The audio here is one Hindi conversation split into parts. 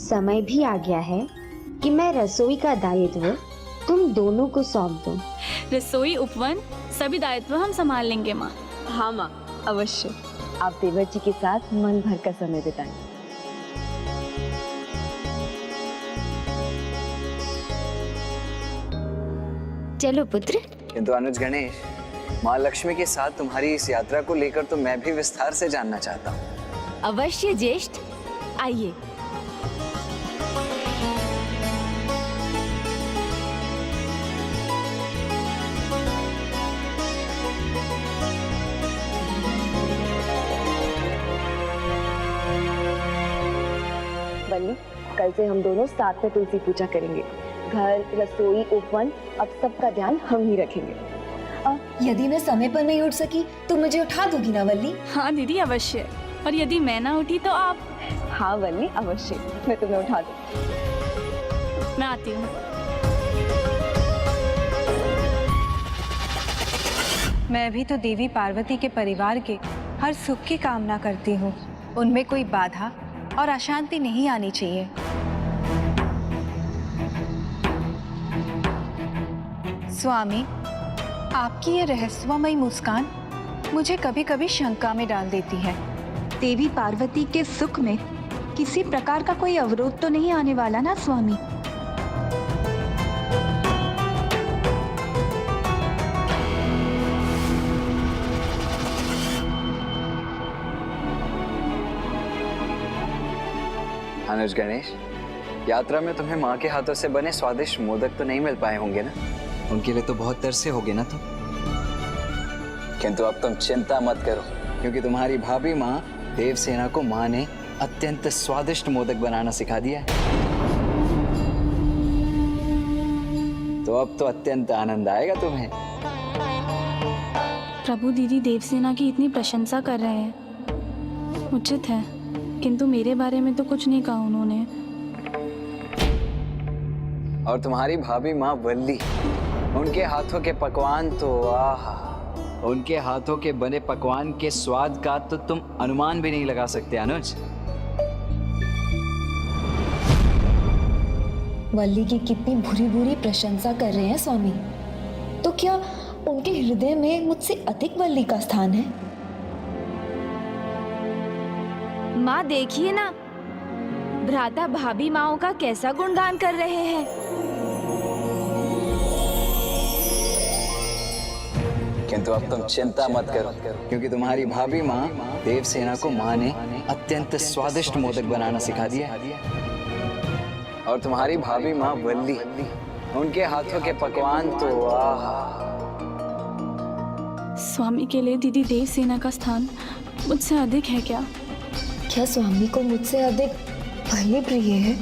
समय भी आ गया है कि मैं रसोई का दायित्व तुम दोनों को सौंप दूं। रसोई, उपवन, सभी दायित्व हम संभाल लेंगे माँ। हाँ माँ, अवश्य। आप देवर जी के साथ मन भर का समय बिताएं। चलो पुत्र। किंतु अनुज गणेश, माँ लक्ष्मी के साथ तुम्हारी इस यात्रा को लेकर तो मैं भी विस्तार से जानना चाहता हूँ। अवश्य ज्येष्ठ, आइए। बल्ली, कल से हम दोनों साथ में तुलसी पूजा करेंगे। घर, रसोई, उपवन, अब सबका ध्यान हम ही रखेंगे। यदि मैं समय पर नहीं उठ सकी तो मुझे उठा दोगी ना वल्ली? हाँ दीदी, अवश्य। और यदि मैं ना उठी तो आप? हाँ वल्ली, अवश्य, मैं तुम्हें उठा दूँ। मैं आती हूँ। मैं भी तो देवी पार्वती के परिवार के हर सुख की कामना करती हूँ। उनमें कोई बाधा और अशांति नहीं आनी चाहिए। स्वामी, आपकी ये रहस्यमयी मुस्कान मुझे कभी कभी शंका में डाल देती है। देवी पार्वती के सुख में किसी प्रकार का कोई अवरोध तो नहीं आने वाला ना स्वामी? अनुज गणेश, यात्रा में तुम्हें माँ के हाथों से बने स्वादिष्ट मोदक तो नहीं मिल पाए होंगे ना? उनके लिए तो बहुत तरसे होगे ना तुम। किंतु अब तुम चिंता मत करो, क्योंकि तुम्हारी भाभी माँ देवसेना को माँ ने अत्यंत स्वादिष्ट मोदक बनाना सिखा दिया है। तो अब तो अत्यंत आनंद आएगा तुम्हें। प्रभु, दीदी देवसेना की इतनी प्रशंसा कर रहे हैं, उचित है, किंतु मेरे बारे में तो कुछ नहीं कहा उन्होंने। और तुम्हारी भाभी माँ वल्ली, उनके हाथों के पकवान तो आहा, उनके हाथों के बने पकवान के स्वाद का तो तुम अनुमान भी नहीं लगा सकते अनुज। वल्ली की कितनी बुरी बुरी प्रशंसा कर रहे हैं स्वामी। तो क्या उनके हृदय में मुझसे अधिक वल्ली का स्थान है? माँ देखिए ना, भ्राता भाभी माओ का कैसा गुणगान कर रहे हैं। किंतु अब तुम चिंता मत करो, क्योंकि तुम्हारी भाभी माँ देवसेना को माँ ने अत्यंत स्वादिष्ट मोदक बनाना सिखा दिया है। और तुम्हारी भाभी माँ वल्ली, उनके हाथों के पकवान तो आहा। स्वामी के लिए दीदी देवसेना का स्थान मुझसे अधिक है क्या? क्या स्वामी को मुझसे अधिक वल्ली प्रिय है?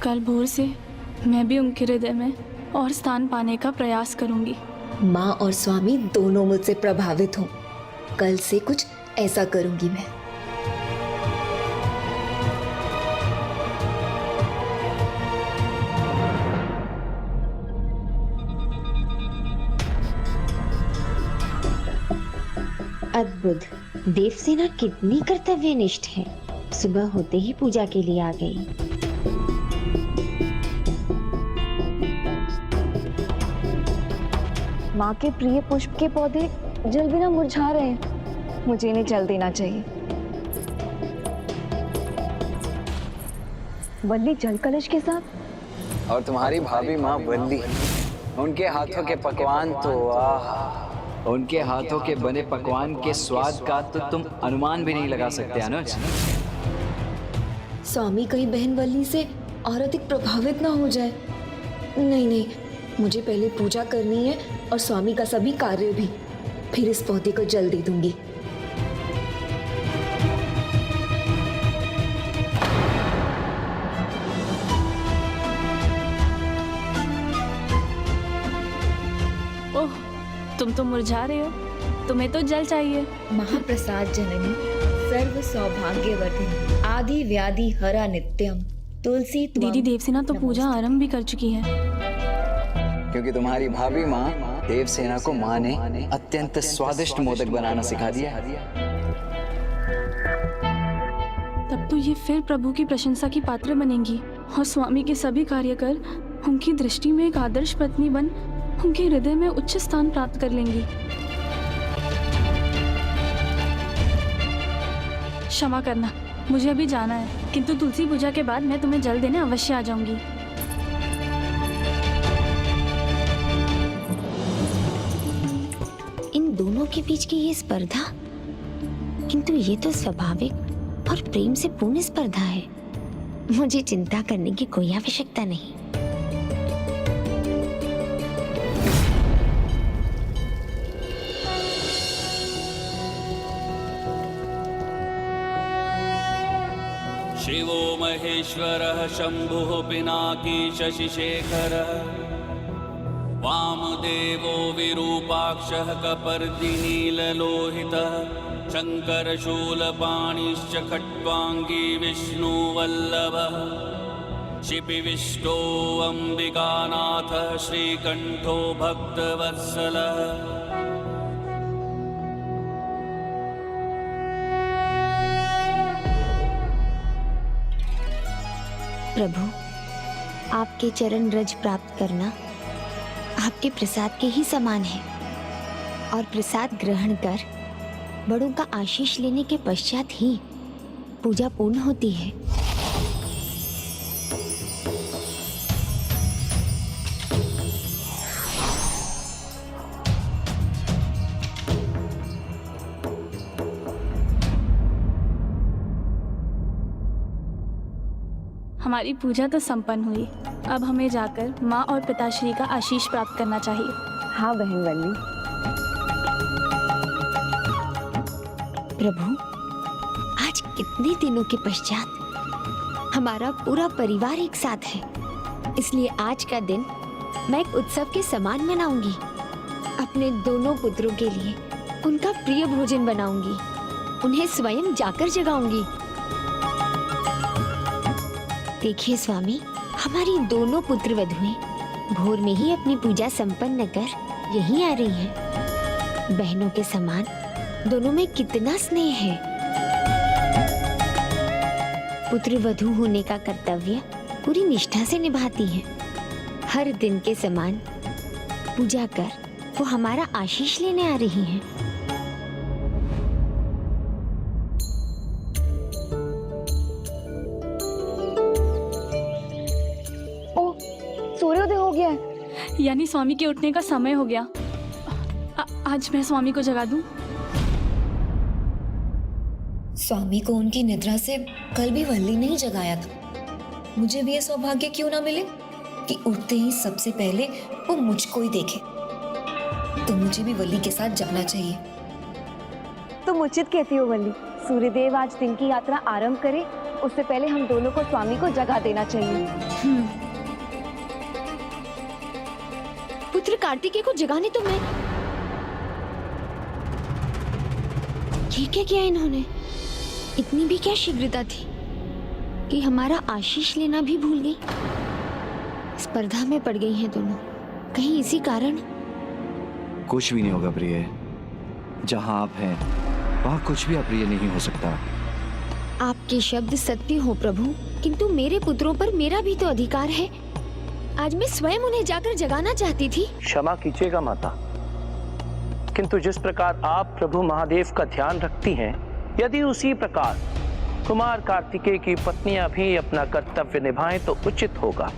कल भोर से मैं भी उनके हृदय में और स्थान पाने का प्रयास करूंगी। माँ और स्वामी दोनों मुझसे प्रभावित हों। कल से कुछ ऐसा करूंगी मैं। अद्भुत, देवसेना कितनी कर्तव्यनिष्ठ है। सुबह होते ही पूजा के लिए आ गई। माँ के प्रिय पुष्प के पौधे जल बिना मुरझा रहे हैं। मुझे इन्हें जल देना चाहिए। वल्ली जल कलश के साथ। और तुम्हारी भाभी माँ वल्ली, उनके हाथों के पकवान तो आहा, उनके हाथों के बने पकवान के स्वाद का तो तुम अनुमान भी नहीं लगा सकते अनुज। स्वामी कहीं बहन वल्ली से और अधिक प्रभावित ना हो जाए। नहीं नहीं, मुझे पहले पूजा करनी है और स्वामी का सभी कार्य भी, फिर इस पौधे को जल दे दूंगी। ओह, तुम तो मुरझा रहे हो, तुम्हें तो जल चाहिए। महाप्रसाद जननी, सर्व सौभाग्यवती आदि व्याधि हरा नित्यम तुलसी त्वं दीदी देवसेना तो पूजा आरंभ भी कर चुकी है। क्योंकि तुम्हारी भाभी माँ देवसेना को माँ ने अत्यंत स्वादिष्ट मोदक बनाना सिखा दिया। तब तो ये फिर प्रभु की प्रशंसा की पात्र बनेंगी और स्वामी के सभी कार्य कर उनकी दृष्टि में एक आदर्श पत्नी बन उनके हृदय में उच्च स्थान प्राप्त कर लेंगी। क्षमा करना, मुझे अभी जाना है, किंतु तुलसी पूजा के बाद मैं तुम्हें जल देने अवश्य आ जाऊंगी। इन दोनों के बीच की ये स्पर्धा, किंतु ये तो स्वाभाविक और प्रेम से पूर्ण स्पर्धा है। मुझे चिंता करने की कोई आवश्यकता नहीं। शिवो महेश्वरः शम्भुः पिनाकी शशिशेखरः वामदेवो विरूपाक्षः कपर्दिनीललोहितः शङ्करशूलपाणिश्च खट्वाङ्गी विष्णुवल्लभः शिपिविष्टो अम्बिकानाथः श्रीकण्ठो भक्तवत्सलः। प्रभु, आपके चरण रज प्राप्त करना आपके प्रसाद के ही समान है और प्रसाद ग्रहण कर बड़ों का आशीष लेने के पश्चात ही पूजा पूर्ण होती है। हमारी पूजा तो संपन्न हुई, अब हमें जाकर माँ और पिताश्री का आशीष प्राप्त करना चाहिए। हाँ बहन वल्ली। प्रभु, आज कितने दिनों के पश्चात हमारा पूरा परिवार एक साथ है, इसलिए आज का दिन मैं एक उत्सव के समान मनाऊंगी। अपने दोनों पुत्रों के लिए उनका प्रिय भोजन बनाऊंगी, उन्हें स्वयं जाकर जगाऊंगी। देखिए स्वामी, हमारी दोनों पुत्र वधुएं भोर में ही अपनी पूजा संपन्न कर यहीं आ रही हैं। बहनों के समान दोनों में कितना स्नेह है। पुत्र वधू होने का कर्तव्य पूरी निष्ठा से निभाती हैं। हर दिन के समान पूजा कर वो हमारा आशीष लेने आ रही हैं। सूर्योदय हो गया है। यानी स्वामी के उठने का समय हो गया। आज मैं स्वामी को जगा दूं? स्वामी को उनकी निद्रा से कल भी वल्ली ने ही जगाया था। मुझे भी ये सौभाग्य क्यों ना मिले कि उठते ही सबसे पहले वो मुझको ही देखे। तो मुझे भी वल्ली के साथ जगना चाहिए। तुम उचित कहती हो वल्ली। सूर्यदेव आज दिन की यात्रा आरंभ करे उससे पहले हम दोनों को स्वामी को जगा देना चाहिए। पुत्र कार्तिकेय को जगाने तो मैं। ये क्या किया इन्होंने? इतनी भी क्या शीघ्रता थी कि हमारा आशीष लेना भी भूल गई। स्पर्धा में पड़ गई हैं दोनों। कहीं इसी कारण? कुछ भी नहीं होगा प्रिय। जहां आप हैं वहां कुछ भी अप्रिय नहीं हो सकता। आपके शब्द सत्य हो प्रभु, किंतु मेरे पुत्रों पर मेरा भी तो अधिकार है। आज मैं स्वयं उन्हें जाकर जगाना चाहती थी। क्षमा कीजिएगा माता, किंतु जिस प्रकार आप प्रभु महादेव का ध्यान रखती हैं, यदि उसी प्रकार कुमार कार्तिकेय की पत्नियां भी अपना कर्तव्य निभाएं तो उचित होगा।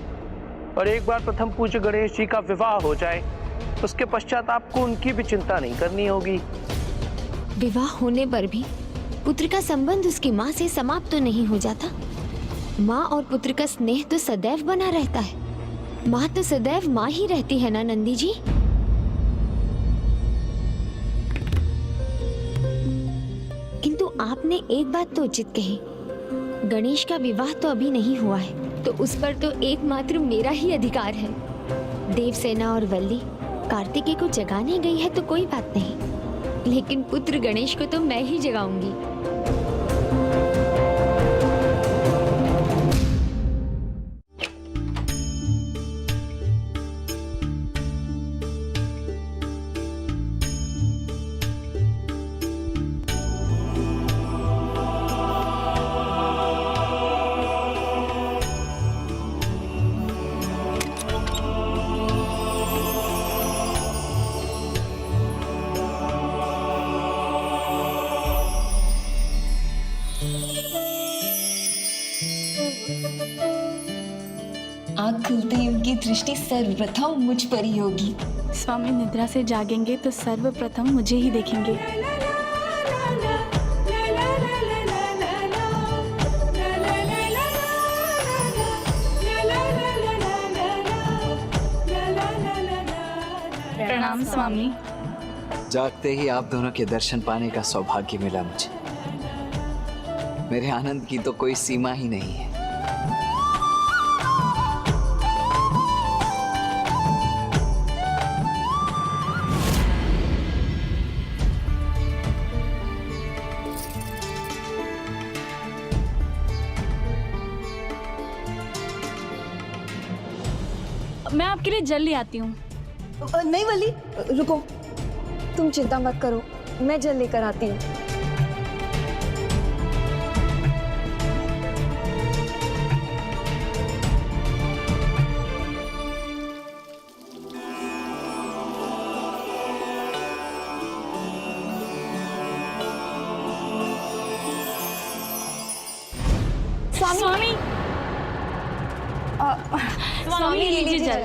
और एक बार प्रथम पूज्य गणेश जी का विवाह हो जाए, उसके पश्चात आपको उनकी भी चिंता नहीं करनी होगी। विवाह होने पर भी पुत्र का संबंध उसकी माँ से समाप्त तो नहीं हो जाता। माँ और पुत्र का स्नेह तो सदैव बना रहता है। माँ तो सदैव माँ ही रहती है ना नंदी जी। किंतु आपने एक बात तो उचित कही, गणेश का विवाह तो अभी नहीं हुआ है, तो उस पर तो एकमात्र मेरा ही अधिकार है। देवसेना और वल्ली कार्तिकेय को जगाने गई है तो कोई बात नहीं, लेकिन पुत्र गणेश को तो मैं ही जगाऊंगी। आँख खुलते ही उनकी दृष्टि सर्वप्रथम मुझ पर ही होगी। स्वामी निद्रा से जागेंगे तो सर्वप्रथम मुझे ही देखेंगे। प्रणाम स्वामी। जागते ही आप दोनों के दर्शन पाने का सौभाग्य मिला मुझे। मेरे आनंद की तो कोई सीमा ही नहीं है। मैं आपके लिए जल ले आती हूँ। नहीं वली, रुको, तुम चिंता मत करो, मैं जल लेकर आती हूँ। स्वामी स्वामी लीजिए जल।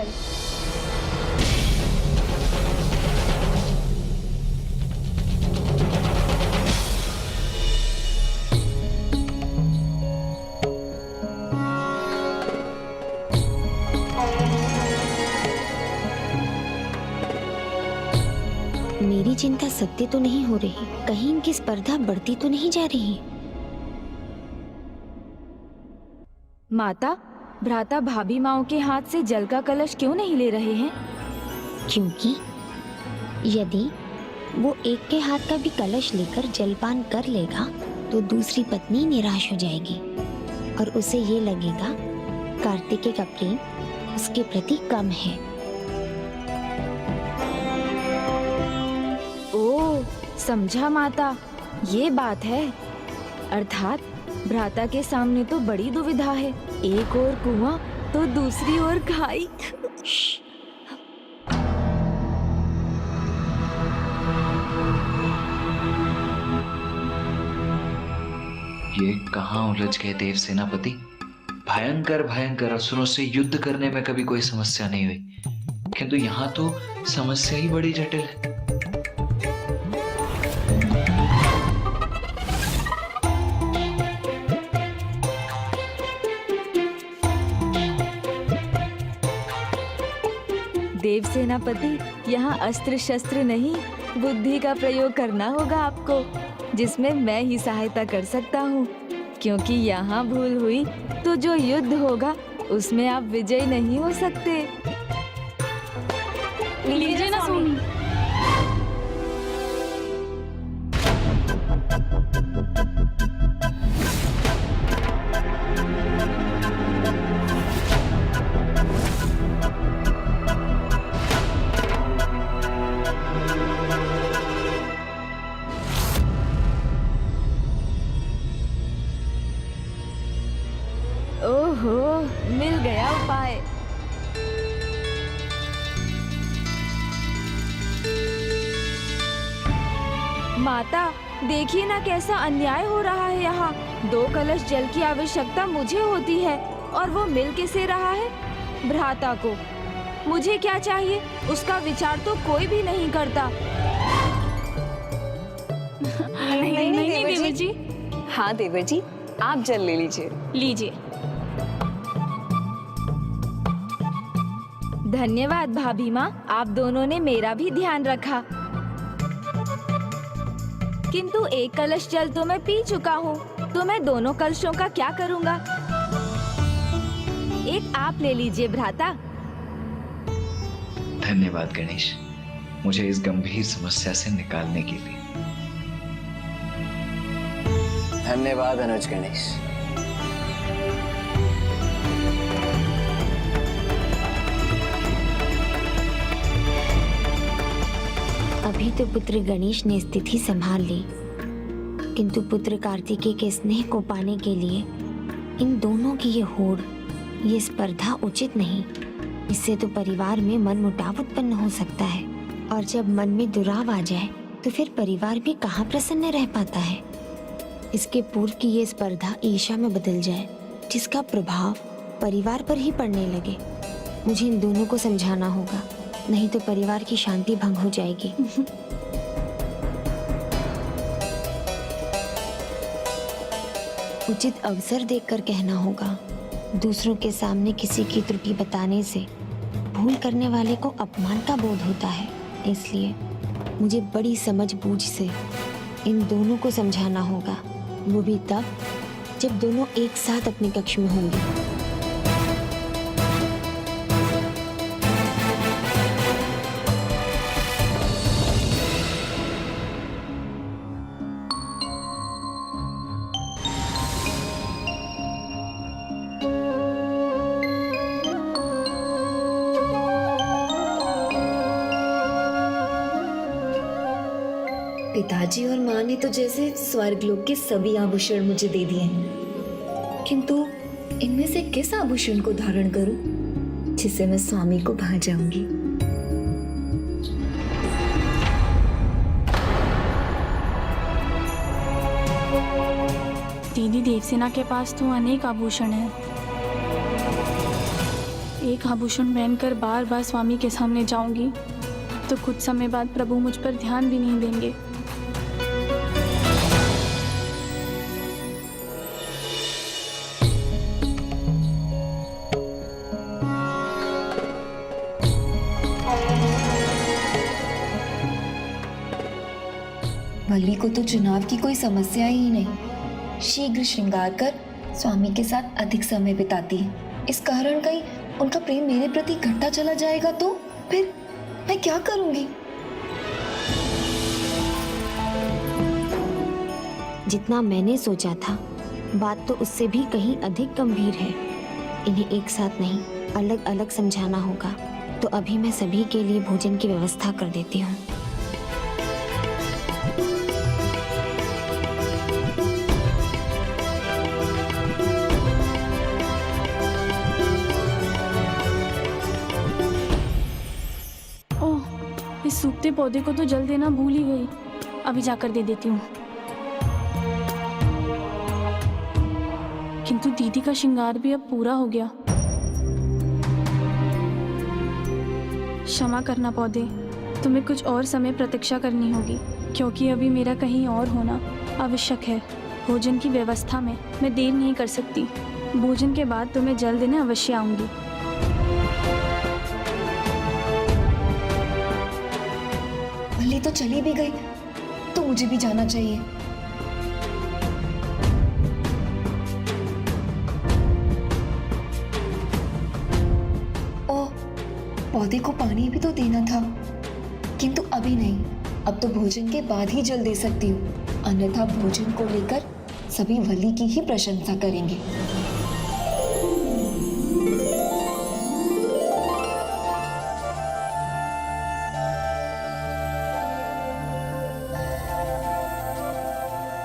मेरी चिंता सत्य तो नहीं हो रही, कहीं इनकी स्पर्धा बढ़ती तो नहीं जा रही। माता, भ्राता भाभी माओ के हाथ से जल का कलश क्यों नहीं ले रहे हैं? क्योंकि यदि वो एक के हाथ का भी कलश लेकर जलपान कर लेगा तो दूसरी पत्नी निराश हो जाएगी और उसे ये लगेगा कार्तिकेय का प्रेम उसके प्रति कम है। ओह, समझा माता, ये बात है। अर्थात भ्राता के सामने तो बड़ी दुविधा है, एक और कुआं तो दूसरी ओर खाई। ये कहाँ उलझ गए देव सेनापति। भयंकर भयंकर असुरों से युद्ध करने में कभी कोई समस्या नहीं हुई, किंतु यहाँ तो समस्या ही बड़ी जटिल है। देव सेनापति, यहाँ अस्त्र शस्त्र नहीं, बुद्धि का प्रयोग करना होगा आपको, जिसमें मैं ही सहायता कर सकता हूँ। क्योंकि यहाँ भूल हुई तो जो युद्ध होगा उसमें आप विजयी नहीं हो सकते। लीजिए ना स्वामी। ओहो, मिल गया उपाय। माता, देखिए ना कैसा अन्याय हो रहा है यहाँ। 2 कलश जल की आवश्यकता मुझे होती है और वो मिल किसे रहा है? भ्राता को। मुझे क्या चाहिए उसका विचार तो कोई भी नहीं करता। नहीं देवर जी। हाँ देवर जी, आप जल ले लीजिए। लीजिए। धन्यवाद भाभी माँ, आप दोनों ने मेरा भी ध्यान रखा। किंतु एक कलश जल तो मैं पी चुका हूँ, तो मैं दोनों कलशों का क्या करूँगा? एक आप ले लीजिए भ्राता। धन्यवाद गणेश, मुझे इस गंभीर समस्या से निकालने के लिए। धन्यवाद अनुज गणेश। अभी तो पुत्र गणेश ने स्थिति संभाल ली, किंतु पुत्र कार्तिकेय के स्नेह को पाने के लिए इन दोनों की ये होड़, ये स्पर्धा उचित नहीं। इससे तो परिवार में मनमुटाव उत्पन्न हो सकता है, और जब मन में दुराव आ जाए तो फिर परिवार भी कहाँ प्रसन्न रह पाता है। इसके पूर्व की ये स्पर्धा ईर्ष्या में बदल जाए, जिसका प्रभाव परिवार पर ही पड़ने लगे। मुझे इन दोनों को समझाना होगा, नहीं तो परिवार की शांति भंग हो जाएगी। उचित अवसर देखकर कहना होगा। दूसरों के सामने किसी की त्रुटि बताने से भूल करने वाले को अपमान का बोध होता है, इसलिए मुझे बड़ी समझबूझ से इन दोनों को समझाना होगा, वो भी तब जब दोनों एक साथ अपने कक्ष में होंगे। पिताजी और माँ ने तो जैसे स्वर्गलोक के सभी आभूषण मुझे दे दिए हैं, किंतु इनमें से किस आभूषण को धारण करूं जिससे मैं स्वामी को भा जाऊंगी? दीदी, देवसेना के पास तो अनेक आभूषण हैं। एक आभूषण पहनकर बार बार स्वामी के सामने जाऊंगी तो कुछ समय बाद प्रभु मुझ पर ध्यान भी नहीं देंगे। वल्ली को तो चुनाव की कोई समस्या ही नहीं, शीघ्र श्रृंगार कर स्वामी के साथ अधिक समय बिताती है। इस कारण कहीं उनका प्रेम मेरे प्रति घटता चला जाएगा तो फिर मैं क्या करूंगी? जितना मैंने सोचा था, बात तो उससे भी कहीं अधिक गंभीर है। इन्हें एक साथ नहीं, अलग अलग समझाना होगा। तो अभी मैं सभी के लिए भोजन की व्यवस्था कर देती हूँ। इस सूखते पौधे को तो जल देना भूल ही गई। अभी जाकर दे देती हूँ। किंतु दीदी का श्रृंगार भी अब पूरा हो गया। क्षमा करना पौधे, तुम्हें कुछ और समय प्रतीक्षा करनी होगी, क्योंकि अभी मेरा कहीं और होना आवश्यक है। भोजन की व्यवस्था में मैं देर नहीं कर सकती। भोजन के बाद तुम्हें जल्द देने अवश्य आऊंगी। वल्ली तो चली भी गई तो मुझे भी जाना चाहिए। ओह, पौधे को पानी भी तो देना था, किंतु अभी नहीं। अब तो भोजन के बाद ही जल दे सकती हूँ, अन्यथा भोजन को लेकर सभी वल्ली की ही प्रशंसा करेंगे।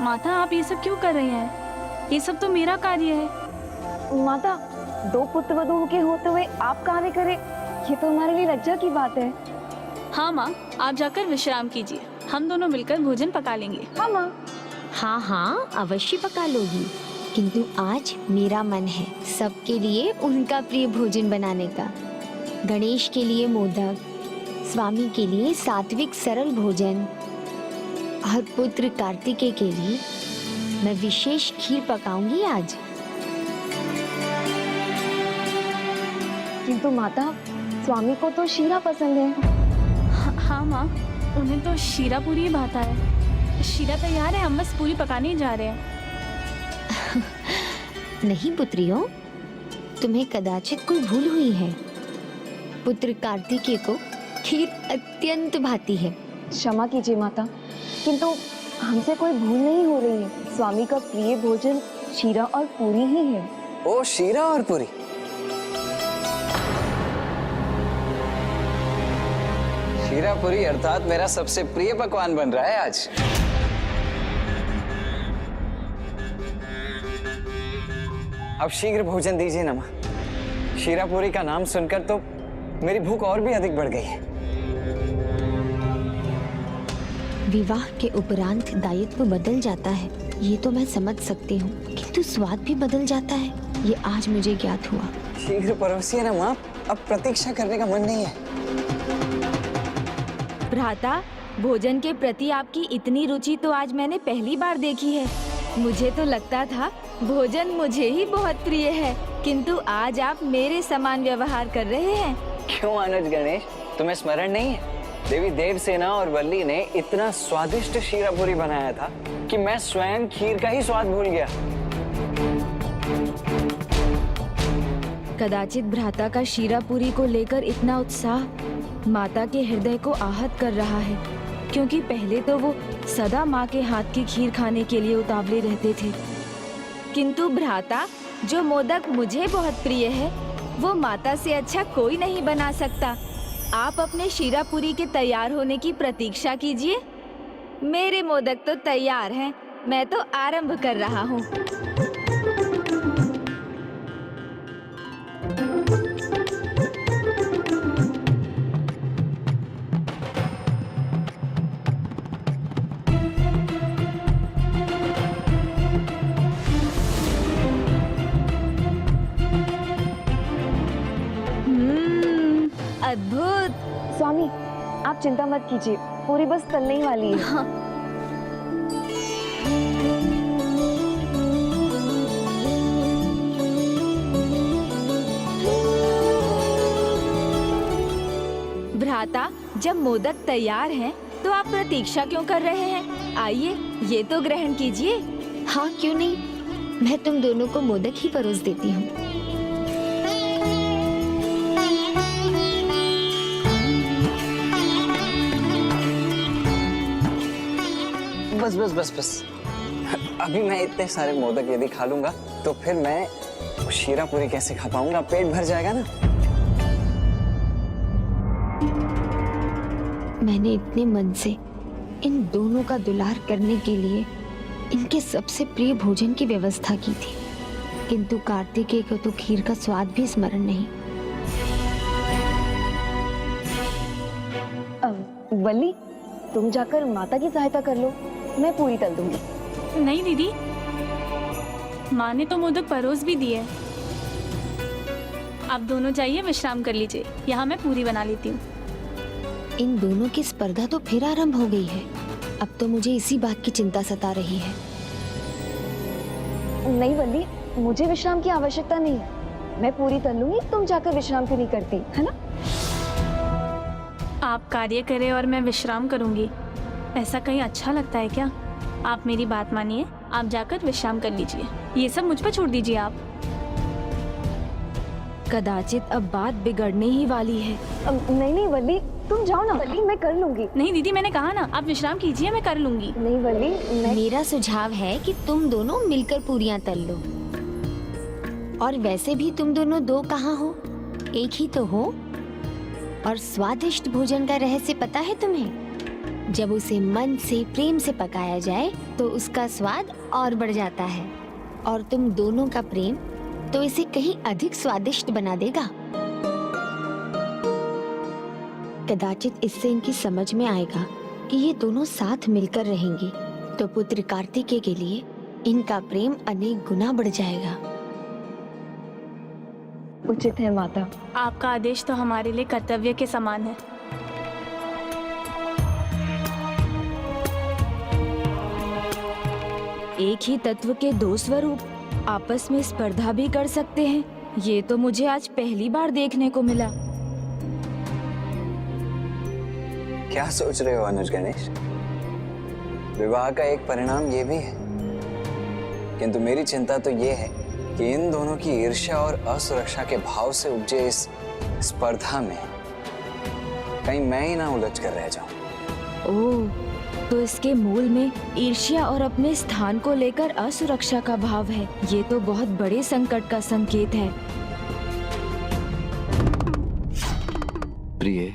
माता, आप ये सब क्यों कर रहे हैं? ये सब तो मेरा कार्य है। माता, दो पुत्र वधू के होते हुए आप कार्य करें, ये तो हमारे लिए लज्जा की बात है। हाँ माँ, आप जाकर विश्राम कीजिए, हम दोनों मिलकर भोजन पका लेंगे। हाँ माँ। हाँ हाँ, अवश्य पका लोगी, किंतु आज मेरा मन है सबके लिए उनका प्रिय भोजन बनाने का। गणेश के लिए मोदक, स्वामी के लिए सात्विक सरल भोजन और पुत्र कार्तिकेय के लिए मैं विशेष खीर पकाऊंगी आज। किंतु माता, स्वामी को तो शीरा पसंद है। हाँ माँ, उन्हें तो शीरा पूरी ही भाता है। शीरा तैयार है, हम बस पूरी पकाने ही जा रहे हैं। नहीं पुत्रियों, तुम्हें कदाचित कोई भूल हुई है। पुत्र कार्तिकेय को खीर अत्यंत भाती है। क्षमा कीजिए माता, किंतु हमसे कोई भूल नहीं हो रही है। स्वामी का प्रिय भोजन शीरा और पूरी ही है। ओ, शीरा और पूरी। शीरा पूरी अर्थात मेरा सबसे प्रिय पकवान बन रहा है आज। अब शीघ्र भोजन दीजिए ना माँ। शीरा पूरी का नाम सुनकर तो मेरी भूख और भी अधिक बढ़ गई है। विवाह के उपरांत दायित्व बदल जाता है, ये तो मैं समझ सकती हूँ, किंतु स्वाद भी बदल जाता है। ये आज मुझे ज्ञात हुआ। शीघ्र परोसिए ना माँ, अब प्रतीक्षा करने का मन नहीं है। भ्राता, भोजन के प्रति आपकी इतनी रुचि तो आज मैंने पहली बार देखी है। मुझे तो लगता था भोजन मुझे ही बहुत प्रिय है, किंतु आज आप मेरे समान व्यवहार कर रहे हैं। क्यों अनुज गणेश, तुम्हें स्मरण नहीं है? देवी देवसेना और वल्ली ने इतना स्वादिष्ट शीरापुरी बनाया था कि मैं स्वयं खीर का ही स्वाद भूल गया। कदाचित भ्राता का शीरापुरी को लेकर इतना उत्साह माता के हृदय को आहत कर रहा है, क्योंकि पहले तो वो सदा माँ के हाथ की खीर खाने के लिए उतावले रहते थे। किंतु भ्राता, जो मोदक मुझे बहुत प्रिय है वो माता से अच्छा कोई नहीं बना सकता। आप अपने शीरापुरी के तैयार होने की प्रतीक्षा कीजिए। मेरे मोदक तो तैयार हैं, मैं तो आरंभ कर रहा हूँ। अद्भुत। स्वामी, आप चिंता मत कीजिए, पूरी बस तलने ही वाली है। हाँ। भ्राता, जब मोदक तैयार हैं, तो आप प्रतीक्षा क्यों कर रहे हैं? आइए, ये तो ग्रहण कीजिए। हाँ, क्यों नहीं, मैं तुम दोनों को मोदक ही परोस देती हूँ। बस बस बस बस, अभी मैं इतने सारे मोदक यदि खा लूंगा तो फिर मैं शीरापुरी कैसे खा पाऊंगा? पेट भर जाएगा ना। मैंने इतने मन से इन दोनों का दुलार करने के लिए इनके सबसे प्रिय भोजन की व्यवस्था की थी, किंतु कार्तिकेय को तो खीर का स्वाद भी स्मरण नहीं। वल्ली, तुम जाकर माता की सहायता कर लो, मैं पूरी तल दूंगी। नहीं दीदी, माँ ने तो मोदक परोस भी दिए। आप दोनों जाइए, विश्राम कर लीजिए, यहाँ मैं पूरी बना लेती हूँ। इन दोनों की स्पर्धा तो फिर आरंभ हो गई है। अब तो मुझे इसी बात की चिंता सता रही है। नहीं वल्ली, मुझे विश्राम की आवश्यकता नहीं है, मैं पूरी तल लूंगी, तुम जाकर विश्राम क्यों नहीं करती, है ना? आप कार्य करें और मैं विश्राम करूंगी, ऐसा कहीं अच्छा लगता है क्या? आप मेरी बात मानिए, आप जाकर विश्राम कर लीजिए, ये सब मुझ पर छोड़ दीजिए आप। कदाचित अब बात बिगड़ने ही वाली है। नहीं नहीं वल्ली, तुम जाओ ना। वल्ली, मैं कर लूंगी। नहीं दीदी, मैंने कहा ना, आप विश्राम कीजिए, मैं कर लूंगी। नहीं वल्ली, मेरा सुझाव है कि तुम दोनों मिलकर पूरियां तल लो। और वैसे भी तुम दोनों दो कहाँ हो, एक ही तो हो। और स्वादिष्ट भोजन का रहस्य पता है तुम्हें? जब उसे मन से प्रेम से पकाया जाए तो उसका स्वाद और बढ़ जाता है, और तुम दोनों का प्रेम तो इसे कहीं अधिक स्वादिष्ट बना देगा। कदाचित इससे इनकी समझ में आएगा कि ये दोनों साथ मिलकर रहेंगे तो पुत्र कार्तिकेय के लिए इनका प्रेम अनेक गुना बढ़ जाएगा। उचित है माता। आपका आदेश तो हमारे लिए कर्तव्य के समान है। एक ही तत्व के दो स्वरूप आपस में स्पर्धा भी कर सकते हैं, ये तो मुझे आज पहली बार देखने को मिला। क्या सोच रहे हो अनुज गणेश? विवाह का एक परिणाम ये भी है, किंतु मेरी चिंता तो ये है कि इन दोनों की ईर्ष्या और असुरक्षा के भाव से उपजे इस स्पर्धा में कहीं मैं ही ना उलझ कर रह जाऊं। ओह, तो इसके मूल में ईर्ष्या और अपने स्थान को लेकर असुरक्षा का भाव है। ये तो बहुत बड़े संकट का संकेत है। प्रिय,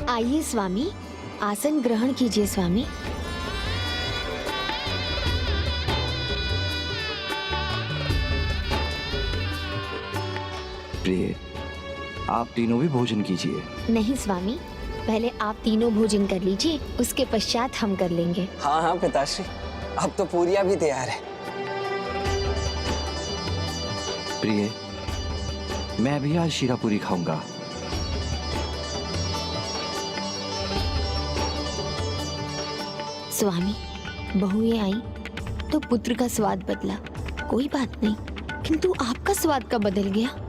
आइए स्वामी, आसन ग्रहण कीजिए स्वामी। प्रिय, आप तीनों भी भोजन कीजिए। नहीं स्वामी, पहले आप तीनों भोजन कर लीजिए, उसके पश्चात हम कर लेंगे। हाँ हाँ पिताश्री, अब तो पूरियां भी तैयार है। प्रिय, मैं भी आज शीरा पूरी खाऊंगा। स्वामी, बहुएं आई तो पुत्र का स्वाद बदला, कोई बात नहीं, किंतु आपका स्वाद कब बदल गया?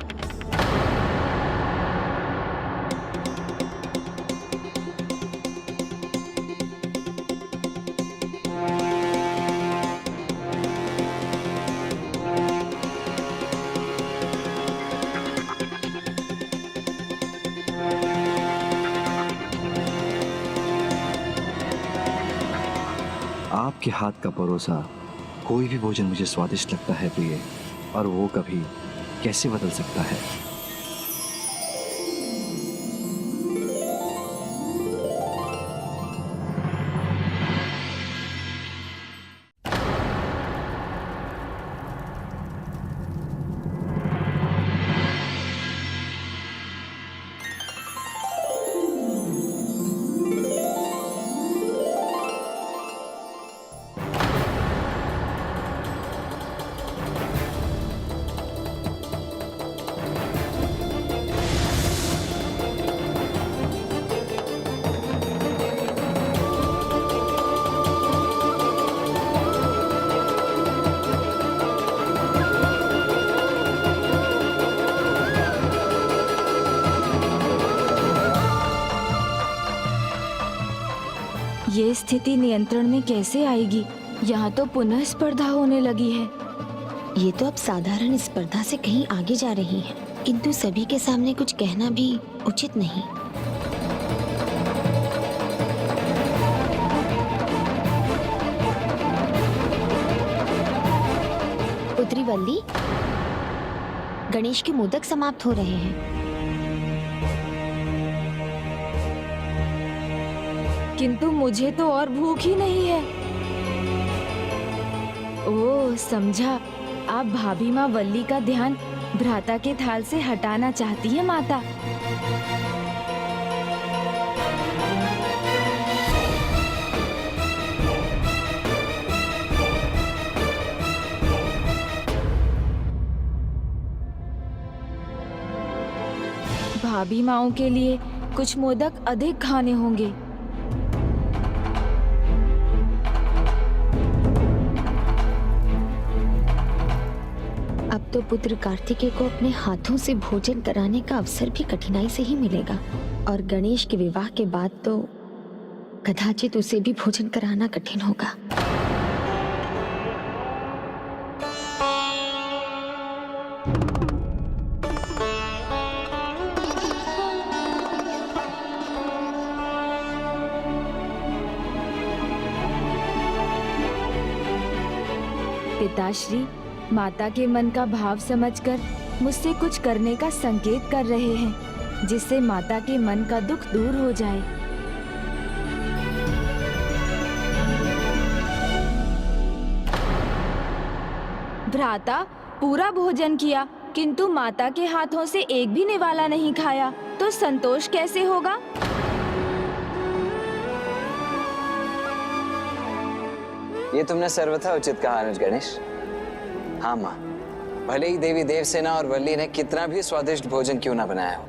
आपके हाथ का परोसा कोई भी भोजन मुझे स्वादिष्ट लगता है प्रिय, और वो कभी कैसे बदल सकता है। ये स्थिति नियंत्रण में कैसे आएगी? यहाँ तो पुनः स्पर्धा होने लगी है। ये तो अब साधारण स्पर्धा से कहीं आगे जा रही है, किंतु सभी के सामने कुछ कहना भी उचित नहीं। पुत्री वल्ली, गणेश के मोदक समाप्त हो रहे हैं। किंतु मुझे तो और भूख ही नहीं है। ओह, समझा। आप भाभी माँ वल्ली का ध्यान भ्राता के थाल से हटाना चाहती है माता। भाभी माओं के लिए कुछ मोदक अधिक खाने होंगे। अब तो पुत्र कार्तिकेय को अपने हाथों से भोजन कराने का अवसर भी कठिनाई से ही मिलेगा, और गणेश के विवाह के बाद तो कदाचित उसे भी भोजन कराना कठिन होगा। पिताश्री माता के मन का भाव समझकर मुझसे कुछ करने का संकेत कर रहे हैं, जिससे माता के मन का दुख दूर हो जाए। भ्राता पूरा भोजन किया, किंतु माता के हाथों से एक भी निवाला नहीं खाया, तो संतोष कैसे होगा? ये तुमने सर्वथा उचित कहा अनुज गणेश। हाँ माँ, भले ही देवी देवसेना और वल्ली ने कितना भी स्वादिष्ट भोजन क्यों ना बनाया हो,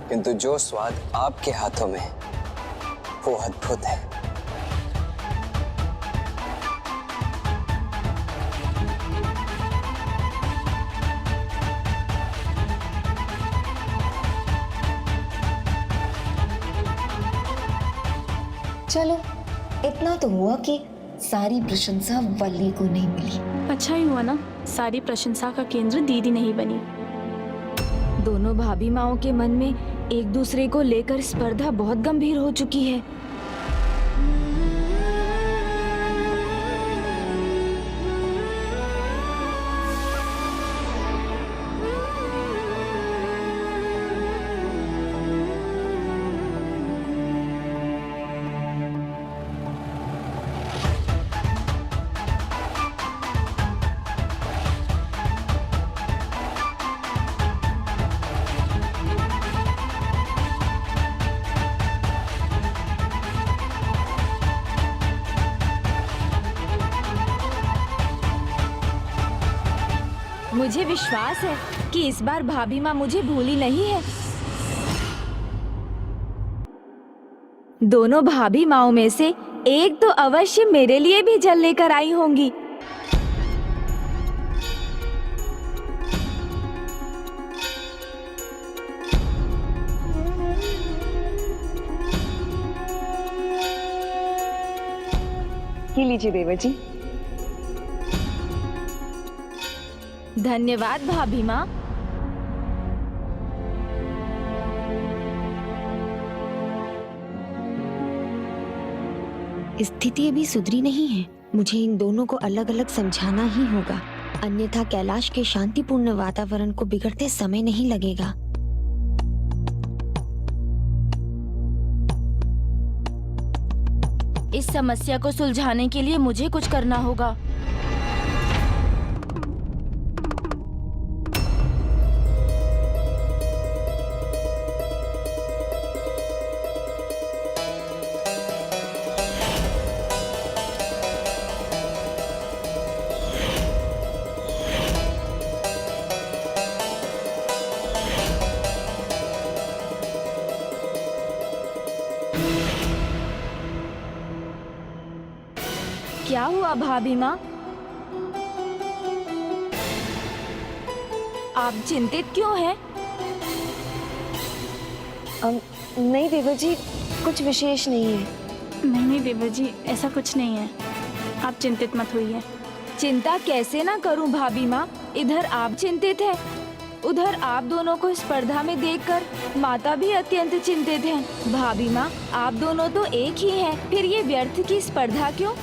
किंतु जो स्वाद आपके हाथों में है वो अद्भुत है। चलो, इतना तो हुआ कि सारी प्रशंसा वल्ली को नहीं मिली। अच्छा ही हुआ ना, सारी प्रशंसा का केंद्र दीदी नहीं बनी। दोनों भाभी माओं के मन में एक दूसरे को लेकर स्पर्धा बहुत गंभीर हो चुकी है। मुझे विश्वास है कि इस बार भाभी माँ मुझे भूली नहीं है। दोनों भाभी माँओं में से एक तो अवश्य मेरे लिए भी जल लेकर आई होंगी। ये लीजिए देवर जी। धन्यवाद भाभी माँ। स्थिति अभी सुधरी नहीं है। मुझे इन दोनों को अलग अलग समझाना ही होगा, अन्यथा कैलाश के शांतिपूर्ण वातावरण को बिगड़ते समय नहीं लगेगा। इस समस्या को सुलझाने के लिए मुझे कुछ करना होगा। क्या हुआ भाभी माँ? आप चिंतित क्यों हैं? नहीं देवर जी, कुछ विशेष नहीं है। नहीं देवर जी, ऐसा कुछ नहीं है, आप चिंतित मत होइए। चिंता कैसे ना करूं भाभी माँ, इधर आप चिंतित हैं, उधर आप दोनों को स्पर्धा में देखकर माता भी अत्यंत चिंतित हैं। भाभी माँ, आप दोनों तो एक ही हैं, फिर ये व्यर्थ की स्पर्धा क्यों?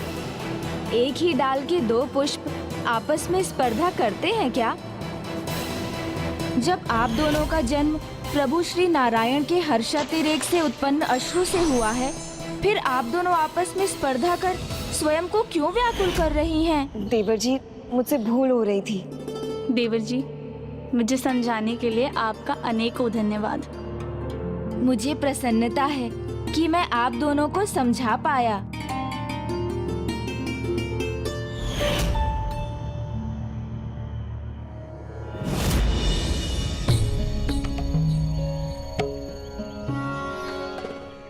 एक ही डाल के दो पुष्प आपस में स्पर्धा करते हैं क्या? जब आप दोनों का जन्म प्रभु श्री नारायण के हर्षातिरेक से उत्पन्न अश्रु से हुआ है, फिर आप दोनों आपस में स्पर्धा कर स्वयं को क्यों व्याकुल कर रही हैं? देवर जी, मुझसे भूल हो रही थी। देवर जी, मुझे समझाने के लिए आपका अनेकों धन्यवाद। मुझे प्रसन्नता है कि मैं आप दोनों को समझा पाया।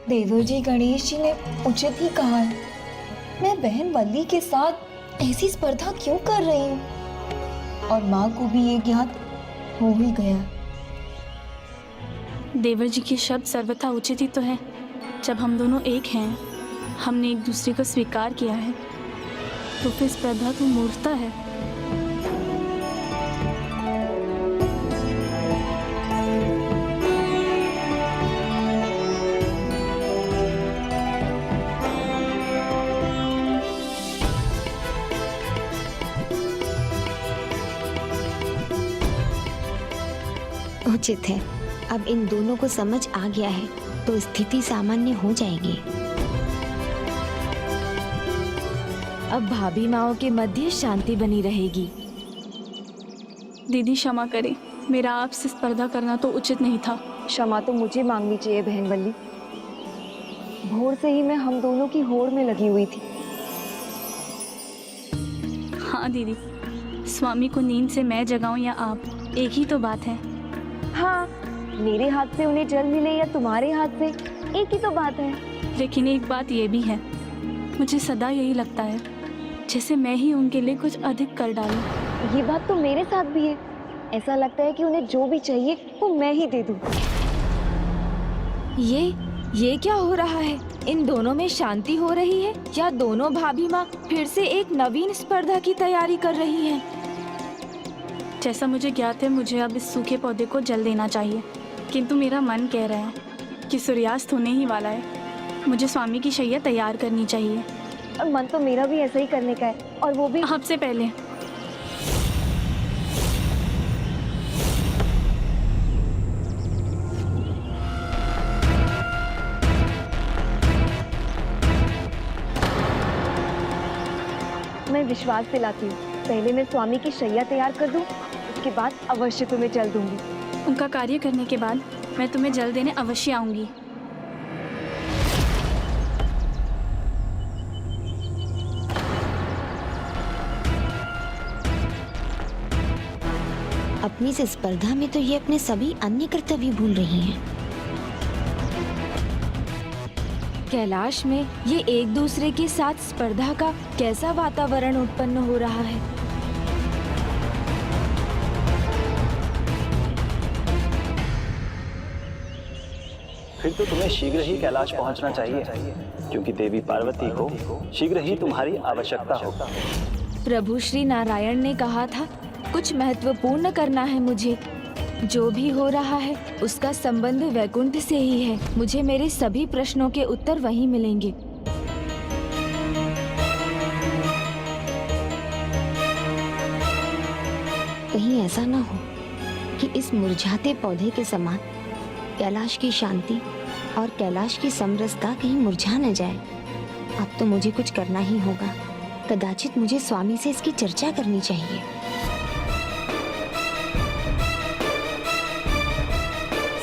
देवर जी, गणेश जी ने उचित ही कहा है। मैं बहन वल्ली के साथ ऐसी स्पर्धा क्यों कर रही हूँ? और माँ को भी ये ज्ञात हो ही गया। देवर जी के शब्द सर्वथा उचित ही तो है। जब हम दोनों एक हैं, हमने एक दूसरे को स्वीकार किया है, तो फिर स्पर्धा तो मूर्खता है। उचित है। अब इन दोनों को समझ आ गया है तो स्थिति सामान्य हो जाएगी। अब भाभी माओ के मध्य शांति बनी रहेगी। दीदी क्षमा करें, मेरा आपसे स्पर्धा करना तो उचित नहीं था। क्षमा तो मुझे मांगनी चाहिए बहन वल्ली। भोर से ही मैं हम दोनों की होड़ में लगी हुई थी। हाँ दीदी, स्वामी को नींद से मैं जगाऊं या आप, एक ही तो बात है। हाँ, मेरे हाथ से उन्हें जल मिले या तुम्हारे हाथ से, एक ही तो बात है। लेकिन एक बात ये भी है, मुझे सदा यही लगता है जैसे मैं ही उनके लिए कुछ अधिक कर डालूं। ये बात तो मेरे साथ भी है। ऐसा लगता है कि उन्हें जो भी चाहिए वो मैं ही दे दूं। ये क्या हो रहा है? इन दोनों में शांति हो रही है या दोनों भाभी माँ फिर से एक नवीन स्पर्धा की तैयारी कर रही हैं? जैसा मुझे ज्ञात है, मुझे अब इस सूखे पौधे को जल देना चाहिए, किंतु मेरा मन कह रहा है कि सूर्यास्त होने ही वाला है। मुझे स्वामी की शैया तैयार करनी चाहिए। और मन तो मेरा भी ऐसा ही करने का है, और वो भी आपसे पहले। मैं विश्वास दिलाती हूँ, पहले मैं स्वामी की शैया तैयार कर दूँ, उसके बाद अवश्य तुम्हें जल दूंगी। उनका कार्य करने के बाद मैं तुम्हें जल देने अवश्य आऊंगी। अपनी इस स्पर्धा में तो ये अपने सभी अन्य कर्तव्य भूल रही हैं। कैलाश में ये एक दूसरे के साथ स्पर्धा का कैसा वातावरण उत्पन्न हो रहा है। फिर तो तुम्हें शीघ्र ही कैलाश पहुंचना चाहिए, क्योंकि देवी पार्वती को शीघ्र ही तुम्हारी आवश्यकता होगा। प्रभु श्री नारायण ने कहा था कुछ महत्वपूर्ण करना है मुझे। जो भी हो रहा है उसका संबंध वैकुंठ से ही है। मुझे मेरे सभी प्रश्नों के उत्तर वहीं मिलेंगे। कहीं ऐसा ना हो कि इस मुरझाते पौधे के समान कैलाश की शांति और कैलाश की समरसता कहीं मुरझा न जाए। अब तो मुझे कुछ करना ही होगा। कदाचित मुझे स्वामी से इसकी चर्चा करनी चाहिए।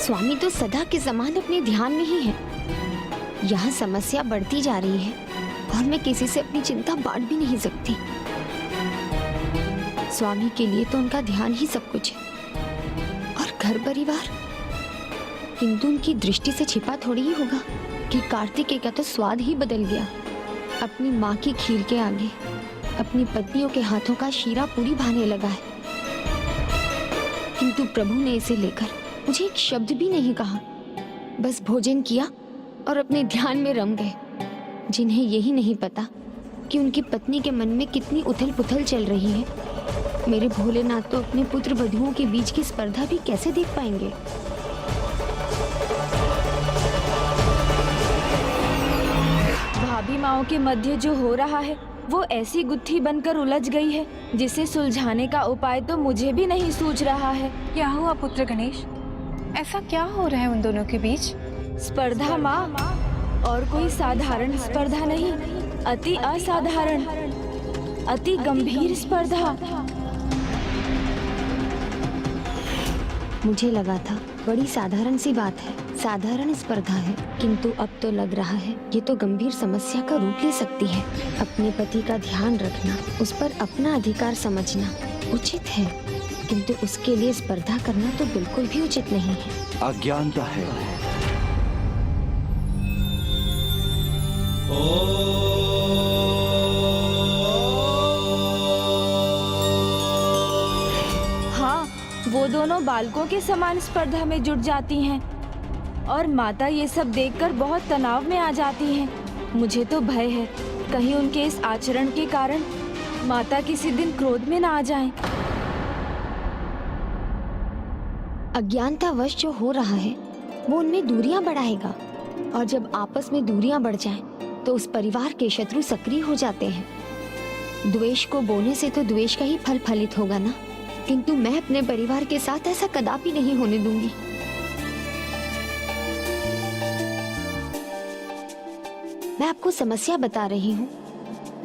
स्वामी तो सदा के समान अपने ध्यान में ही है। यहाँ समस्या बढ़ती जा रही है और मैं किसी से अपनी चिंता बांट भी नहीं सकती। स्वामी के लिए तो उनका ध्यान ही सब कुछ है और घर परिवार, किंतु उनकी दृष्टि से छिपा थोड़ी ही होगा कि कार्तिकेय का तो स्वाद ही बदल गया। अपनी माँ की खीर के आगे अपनी पत्नियों के हाथों का शीरा पूरी भाने लगा है, किंतु प्रभु ने इसे लेकर मुझे एक शब्द भी नहीं कहा। बस भोजन किया और अपने ध्यान में रम गए। जिन्हें यही नहीं पता कि उनकी पत्नी के मन में कितनी उथल पुथल चल रही है। मेरे भोलेनाथ तो अपने पुत्र वधुओं के बीच की स्पर्धा भी कैसे देख पाएंगे। भाभी माओं के मध्य जो हो रहा है वो ऐसी गुत्थी बनकर उलझ गई है जिसे सुलझाने का उपाय तो मुझे भी नहीं सूझ रहा है। क्या हुआ पुत्र गणेश? ऐसा क्या हो रहा है उन दोनों के बीच? स्पर्धा माँ, और कोई साधारण स्पर्धा नहीं, अति असाधारण, अति गंभीर स्पर्धा। मुझे लगा था बड़ी साधारण सी बात है, साधारण स्पर्धा है, किंतु अब तो लग रहा है ये तो गंभीर समस्या का रूप ले सकती है। अपने पति का ध्यान रखना, उस पर अपना अधिकार समझना उचित है, किंतु उसके लिए स्पर्धा करना तो बिल्कुल भी उचित नहीं है। अज्ञानता है। हाँ, वो दोनों बालकों के समान स्पर्धा में जुट जाती हैं और माता ये सब देखकर बहुत तनाव में आ जाती हैं। मुझे तो भय है कहीं उनके इस आचरण के कारण माता किसी दिन क्रोध में ना आ जाएं। अज्ञानतावश जो हो रहा है वो उनमें दूरियां बढ़ाएगा, और जब आपस में दूरियां बढ़ जाएं, तो उस परिवार के शत्रु सक्रिय हो जाते हैं। द्वेष को बोने से तो द्वेष का ही फल फलित होगा ना, किंतु मैं अपने परिवार के साथ ऐसा कदापि नहीं होने दूंगी। मैं आपको समस्या बता रही हूँ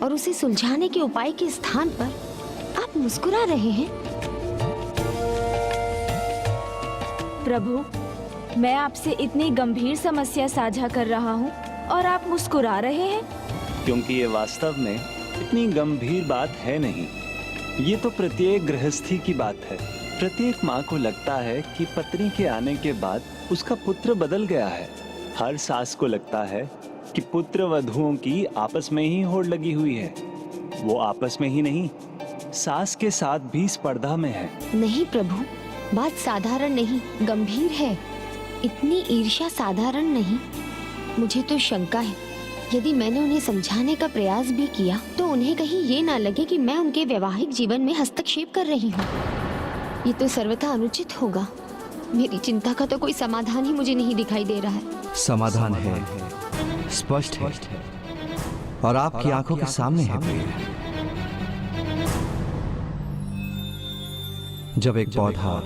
और उसे सुलझाने के उपाय के स्थान पर आप मुस्कुरा रहे हैं। प्रभु, मैं आपसे इतनी गंभीर समस्या साझा कर रहा हूँ और आप मुस्कुरा रहे हैं। क्योंकि ये वास्तव में इतनी गंभीर बात है नहीं। ये तो प्रत्येक गृहस्थी की बात है। प्रत्येक माँ को लगता है कि पत्नी के आने के बाद उसका पुत्र बदल गया है। हर सास को लगता है कि पुत्र वधुओं की आपस में ही होड़ लगी हुई है। वो आपस में ही नहीं, सास के साथ भी स्पर्धा में है। नहीं प्रभु, बात साधारण नहीं, गंभीर है। इतनी ईर्ष्या साधारण नहीं। मुझे तो शंका है, यदि मैंने उन्हें समझाने का प्रयास भी किया तो उन्हें कहीं ये ना लगे कि मैं उनके वैवाहिक जीवन में हस्तक्षेप कर रही हूँ। ये तो सर्वथा अनुचित होगा। मेरी चिंता का तो कोई समाधान ही मुझे नहीं दिखाई दे रहा है। समाधान है, स्पष्ट है और आपकी आंखों के सामने है प्रिय। जब एक पौधा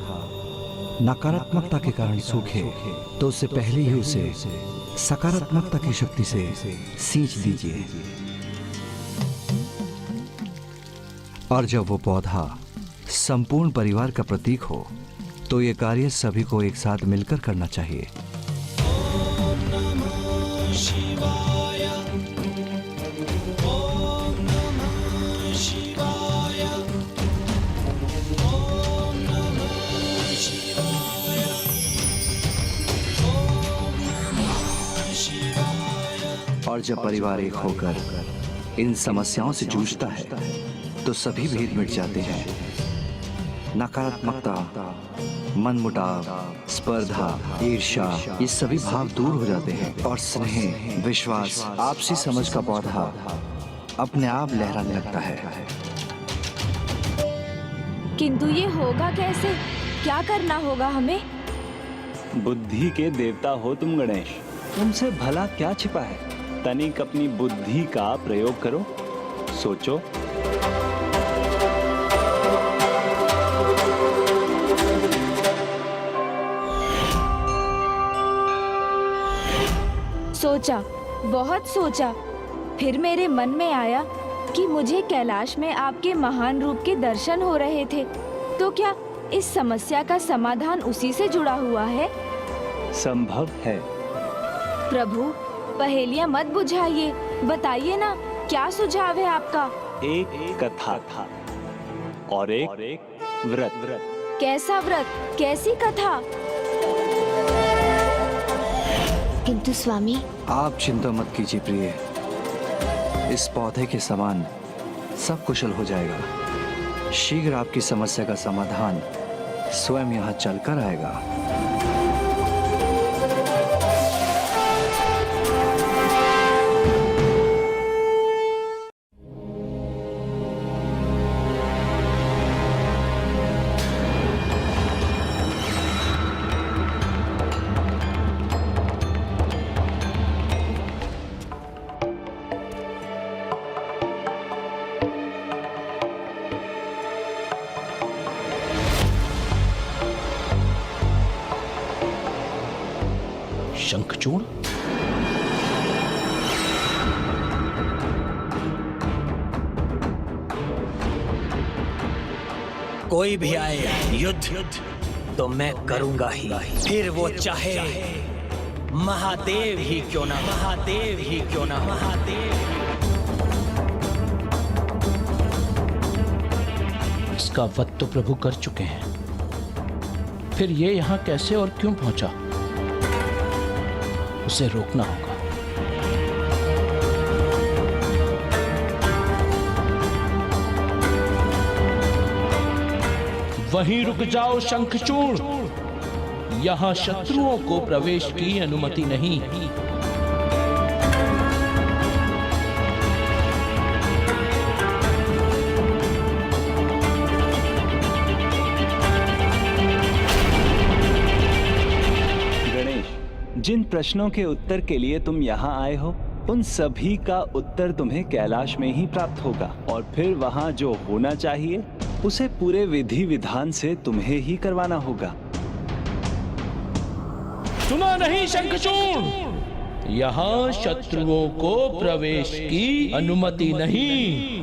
नकारात्मकता के कारण सूखे तो उससे पहले ही उसे सकारात्मकता की शक्ति से सींच दीजिए, और जब वो पौधा संपूर्ण परिवार का प्रतीक हो तो ये कार्य सभी को एक साथ मिलकर करना चाहिए। और जब परिवार एक होकर इन समस्याओं से जूझता है तो सभी भेद मिट जाते हैं। नकारात्मकता, मनमुटाव, स्पर्धा, ईर्ष्या, ये सभी भाव दूर हो जाते हैं और स्नेह, विश्वास, आपसी समझ का पौधा अपने आप लहराने लगता है। किंतु ये होगा कैसे? क्या करना होगा हमें? बुद्धि के देवता हो तुम गणेश, तुमसे भला क्या छिपा है? तनिक अपनी बुद्धि का प्रयोग करो, सोचो। सोचा, बहुत सोचा। फिर मेरे मन में आया कि मुझे कैलाश में आपके महान रूप के दर्शन हो रहे थे, तो क्या इस समस्या का समाधान उसी से जुड़ा हुआ है? संभव है। प्रभु, पहेलियां मत बुझाइए, बताइए ना क्या सुझाव है आपका? एक कथा था और एक व्रत। कैसा व्रत, कैसी कथा? किंतु स्वामी, आप चिंता मत कीजिए प्रिय, इस पौधे के समान सब कुशल हो जाएगा। शीघ्र आपकी समस्या का समाधान स्वयं यहाँ चलकर आएगा। शंखचूड़? कोई भी आए युद्ध तो मैं करूंगा ही, फिर वो चाहे महादेव ही क्यों ना, महादेव ही क्यों ना, महादेव। इसका वध तो प्रभु कर चुके हैं, फिर ये यहाँ कैसे और क्यों पहुंचा? उसे रोकना होगा। वहीं रुक जाओ शंखचूड़, यहाँ शत्रुओं को प्रवेश की अनुमति नहीं। जिन प्रश्नों के उत्तर के लिए तुम यहाँ आए हो, उन सभी का उत्तर तुम्हें कैलाश में ही प्राप्त होगा और फिर वहाँ जो होना चाहिए उसे पूरे विधि विधान से तुम्हें ही करवाना होगा। सुना नहीं शंखचूड़, यहाँ शत्रुओं को प्रवेश की अनुमति नहीं।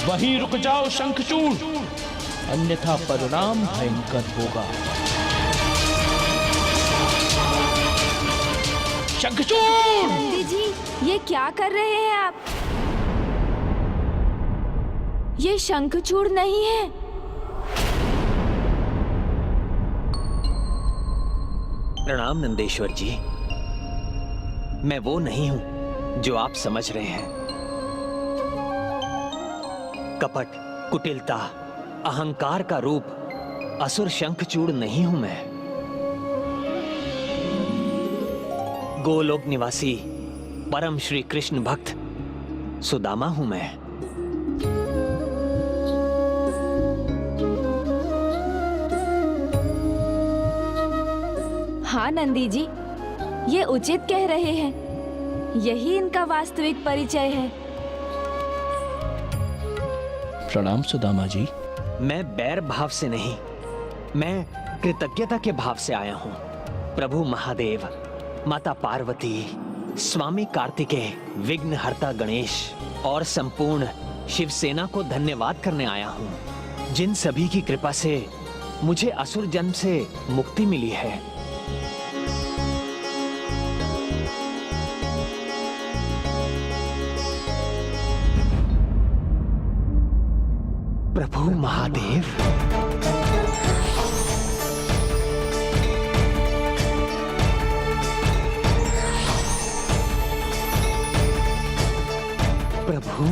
वहीं रुक जाओ शंखचूड़, अन्यथा परिणाम भयंकर होगा। शंखचूड़! नंदी जी, ये क्या कर रहे हैं आप? ये शंखचूड़ नहीं है। प्रणाम नंदेश्वर जी, मैं वो नहीं हूं जो आप समझ रहे हैं। कपट, कुटिलता, अहंकार का रूप असुर शंखचूड़ नहीं हूं मैं। गोलोक निवासी परम श्री कृष्ण भक्त सुदामा हूं मैं। हाँ नंदी जी, ये उचित कह रहे हैं, यही इनका वास्तविक परिचय है। प्रणाम सुदामा जी। मैं बैर भाव से नहीं, मैं कृतज्ञता के भाव से आया हूं। प्रभु महादेव, माता पार्वती, स्वामी कार्तिकेय, विघ्नहर्ता गणेश और संपूर्ण शिवसेना को धन्यवाद करने आया हूं, जिन सभी की कृपा से मुझे असुर जन्म से मुक्ति मिली है। प्रभु महादेव, प्रभु,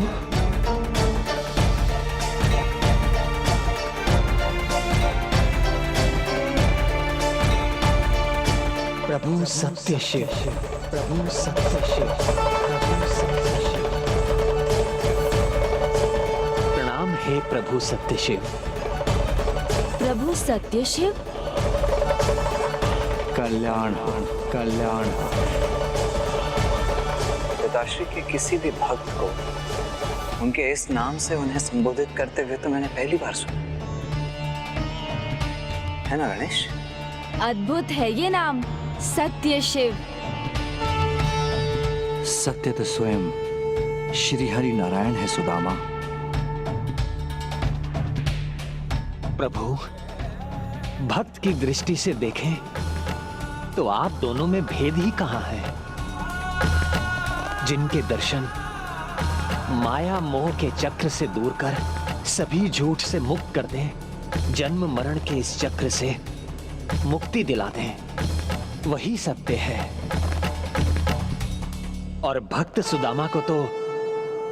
प्रभु सत्य शिव, प्रभु सत्य शिव, प्रभु सत्य शिव। प्रणाम हे प्रभु सत्य शिव। प्रभु सत्य शिव, कल्याण कल्याण। पिताश्री के किसी भी भक्त को उनके इस नाम से उन्हें संबोधित करते हुए तो मैंने पहली बार सुना, है ना गणेश? अद्भुत है ये नाम, सत्य शिव। सत्य तो स्वयं श्री हरि नारायण है सुदामा। प्रभु, भक्त की दृष्टि से देखें तो आप दोनों में भेद ही कहां है। जिनके दर्शन माया मोह के चक्र से दूर कर सभी झूठ से मुक्त कर दें, जन्म मरण के इस चक्र से मुक्ति दिला दें, वही सत्य है। और भक्त सुदामा को तो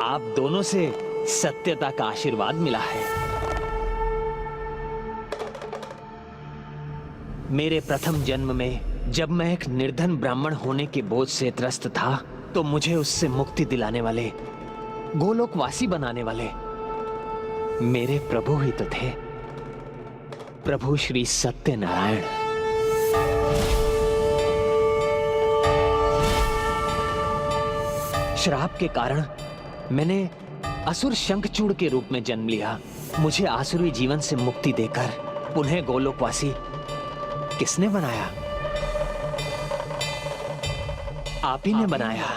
आप दोनों से सत्यता का आशीर्वाद मिला है। मेरे प्रथम जन्म में जब मैं एक निर्धन ब्राह्मण होने के बोझ से त्रस्त था, तो मुझे उससे मुक्ति दिलाने वाले, गोलोकवासी बनाने वाले मेरे प्रभु ही तो थे, प्रभु श्री सत्यनारायण। श्राप के कारण मैंने असुर शंखचूड़ के रूप में जन्म लिया। मुझे आसुरी जीवन से मुक्ति देकर पुनः गोलोकवासी किसने बनाया? आप ही ने बनाया,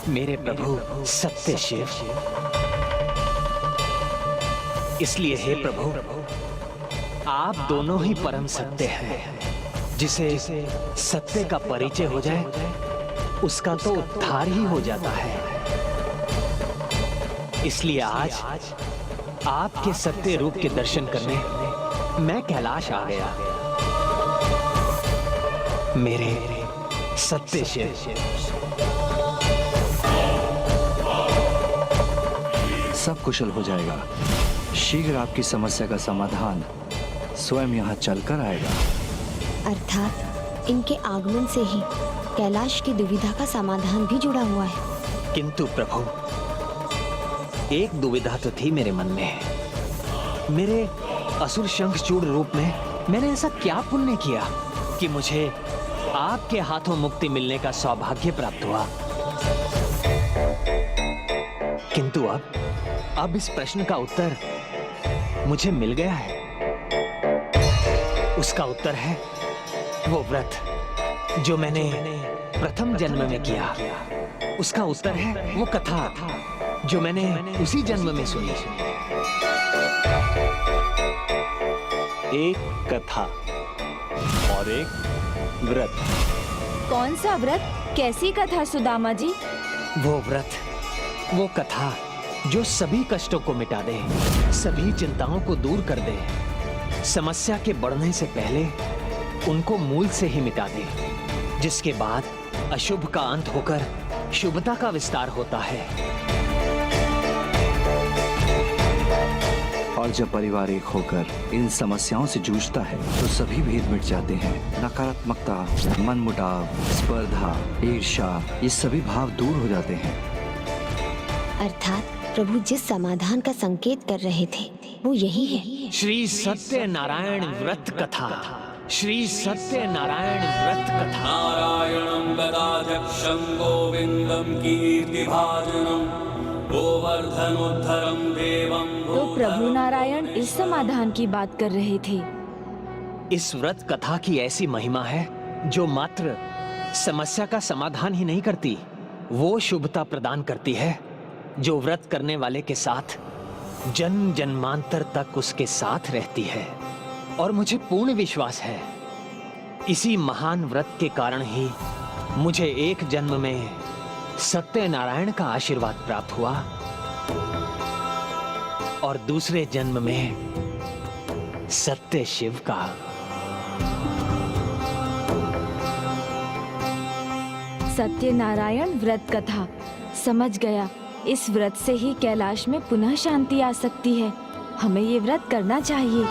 मेरे प्रभु सत्य शिव। इसलिए हे प्रभु, आप दोनों ही परम सत्य हैं। जिसे सत्य का परिचय हो जाए उसका तो उद्धार ही हो जाता है। इसलिए आज आपके सत्य रूप के दर्शन करने मैं कैलाश आ गया, मेरे सत्य शिव। सब कुशल हो जाएगा। शीघ्र आपकी समस्या का समाधान स्वयं यहाँ चलकर आएगा। अर्थात इनके आगमन से ही कैलाश की दुविधा का समाधान भी जुड़ा हुआ है। किंतु प्रभु, एक दुविधा तो थी मेरे मन में। मेरे असुर शंखचूड़ रूप में मैंने ऐसा क्या पुण्य किया कि मुझे आपके हाथों मुक्ति मिलने का सौभाग्य प्राप्त हुआ? किंतु अब इस प्रश्न का उत्तर मुझे मिल गया है। उसका उत्तर है वो व्रत जो मैंने प्रथम जन्म में किया। उसका उत्तर है वो कथा जो मैंने उसी जन्म में सुनी। एक कथा और एक व्रत। कौन सा व्रत, कैसी कथा सुदामा जी? वो व्रत, वो कथा जो सभी कष्टों को मिटा दे, सभी चिंताओं को दूर कर दे, समस्या के बढ़ने से पहले उनको मूल से ही मिटा दे, जिसके बाद अशुभ का अंत होकर शुभता का विस्तार होता है। और जब परिवार एक होकर इन समस्याओं से जूझता है तो सभी भेद मिट जाते हैं। नकारात्मकता, मनमुटाव, स्पर्धा, ईर्ष्या, ये सभी भाव दूर हो जाते हैं। अर्थात प्रभु जिस समाधान का संकेत कर रहे थे वो यही है। श्री सत्यनारायण व्रत कथा, श्री सत्यनारायण व्रत कथा। नारायणं गदाध्यक्षं गोविंदं कीर्तिभाजनं गोवर्धनोद्धरं देवं। तो प्रभु नारायण इस समाधान की बात कर रहे थे। इस व्रत कथा की ऐसी महिमा है जो मात्र समस्या का समाधान ही नहीं करती, वो शुभता प्रदान करती है जो व्रत करने वाले के साथ जन्म जन्मांतर तक उसके साथ रहती है। और मुझे पूर्ण विश्वास है इसी महान व्रत के कारण ही मुझे एक जन्म में सत्यनारायण का आशीर्वाद प्राप्त हुआ और दूसरे जन्म में सत्य शिव का। सत्यनारायण व्रत कथा, समझ गया। इस व्रत से ही कैलाश में पुनः शांति आ सकती है। हमें ये व्रत करना चाहिए।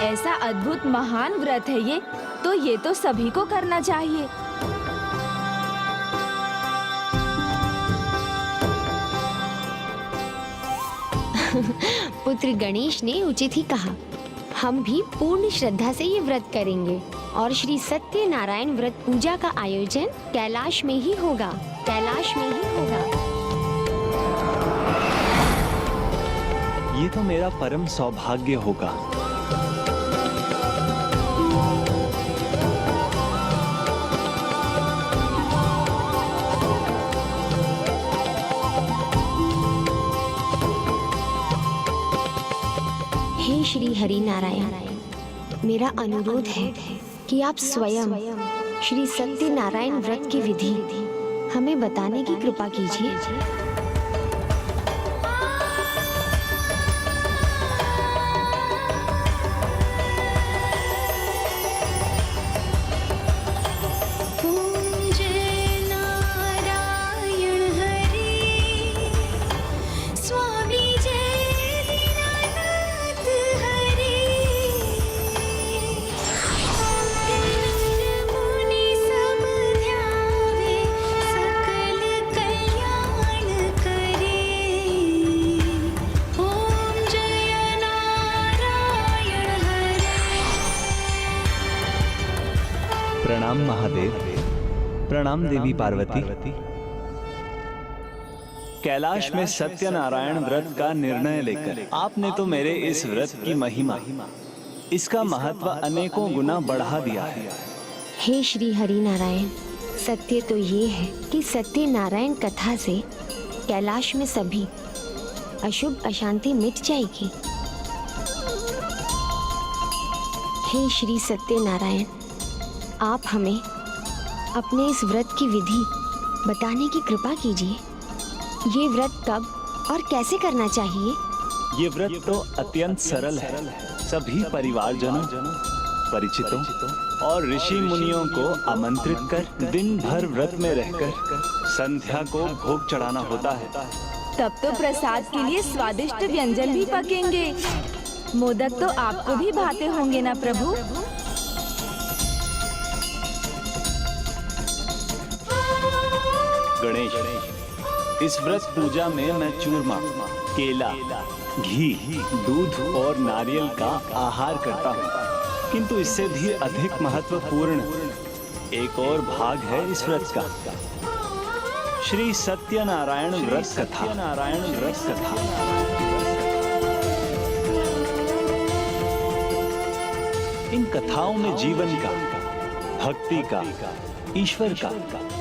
ऐसा अद्भुत महान व्रत है ये तो सभी को करना चाहिए। पुत्र गणेश ने उचित ही कहा। हम भी पूर्ण श्रद्धा से ये व्रत करेंगे और श्री सत्यनारायण व्रत पूजा का आयोजन कैलाश में ही होगा। कैलाश में ही होगा। ये तो मेरा परम सौभाग्य होगा। हे श्री हरि नारायण, मेरा अनुरोध है कि आप स्वयं श्री सत्यनारायण व्रत की विधि हमें बताने की कृपा कीजिए। प्रणाम महादेव, प्रणाम देवी पार्वती। कैलाश में सत्यनारायण व्रत का निर्णय लेकर आपने तो मेरे इस व्रत की महिमा, इसका महत्व अनेकों गुना बढ़ा दिया है। हे श्री हरि नारायण, सत्य तो ये है कि सत्यनारायण कथा से कैलाश में सभी अशुभ अशांति मिट जाएगी। हे श्री सत्यनारायण, आप हमें अपने इस व्रत की विधि बताने की कृपा कीजिए। ये व्रत कब और कैसे करना चाहिए? ये व्रत तो अत्यंत सरल है। सभी परिवारजनों, परिचितों और ऋषि मुनियों को आमंत्रित कर दिन भर व्रत में रहकर संध्या को भोग चढ़ाना होता है। तब तो प्रसाद के लिए स्वादिष्ट व्यंजन भी पकेंगे। मोदक तो आपको भी भाते होंगे ना प्रभु? गणेश, इस व्रत पूजा में मैं चूरमा, केला, घी, दूध और नारियल का आहार करता हूँ। किंतु इससे भी अधिक महत्वपूर्ण एक और भाग है इस व्रत का, श्री सत्यनारायण व्रत कथा। नारायण व्रत कथा इन कथाओं में जीवन का, भक्ति का, ईश्वर का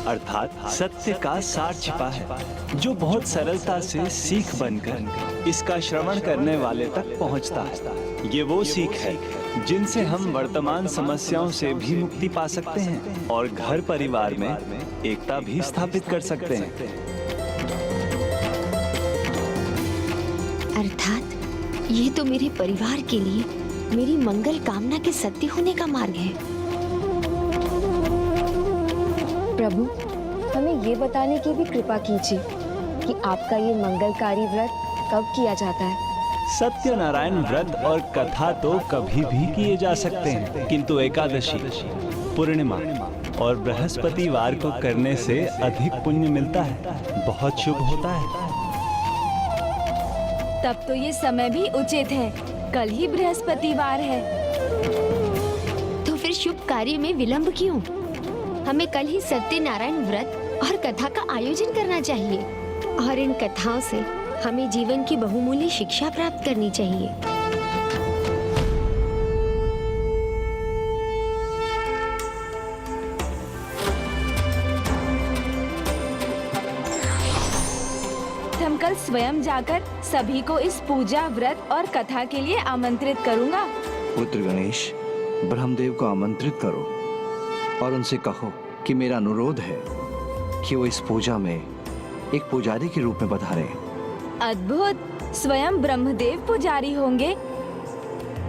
अर्थात सत्य का सार छिपा है, जो बहुत सरलता से सीख बनकर इसका श्रवण करने वाले तक पहुंचता है। ये वो सीख है जिनसे हम वर्तमान समस्याओं से भी मुक्ति पा सकते हैं और घर परिवार में एकता भी स्थापित कर सकते हैं। अर्थात ये तो मेरे परिवार के लिए मेरी मंगल कामना के सत्य होने का मार्ग है। प्रभु, हमें ये बताने की भी कृपा कीजिए कि आपका ये मंगलकारी व्रत कब किया जाता है? सत्यनारायण व्रत और कथा तो कभी भी किए जा सकते हैं, किंतु एकादशी, पूर्णिमा और बृहस्पतिवार को करने से अधिक पुण्य मिलता है, बहुत शुभ होता है। तब तो ये समय भी उचित है, कल ही बृहस्पतिवार है। तो फिर शुभ कार्य में विलंब क्यों? हमें कल ही सत्यनारायण व्रत और कथा का आयोजन करना चाहिए और इन कथाओं से हमें जीवन की बहुमूल्य शिक्षा प्राप्त करनी चाहिए। हम कल स्वयं जाकर सभी को इस पूजा, व्रत और कथा के लिए आमंत्रित करूंगा। पुत्र गणेश, ब्रह्मदेव को आमंत्रित करो और उनसे कहो कि मेरा अनुरोध है कि वो इस पूजा में एक पुजारी के रूप में पधारे। अद्भुत, स्वयं ब्रह्मदेव पुजारी होंगे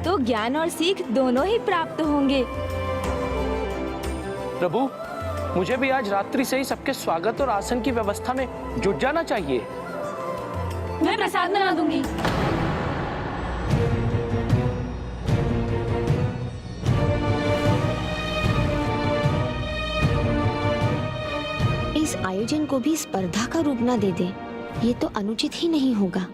तो ज्ञान और सीख दोनों ही प्राप्त होंगे। प्रभु, मुझे भी आज रात्रि से ही सबके स्वागत और आसन की व्यवस्था में जुट जाना चाहिए। मैं प्रसाद बना दूंगी। इस आयोजन को भी स्पर्धा का रूप ना दे दे, ये तो अनुचित ही नहीं होगा।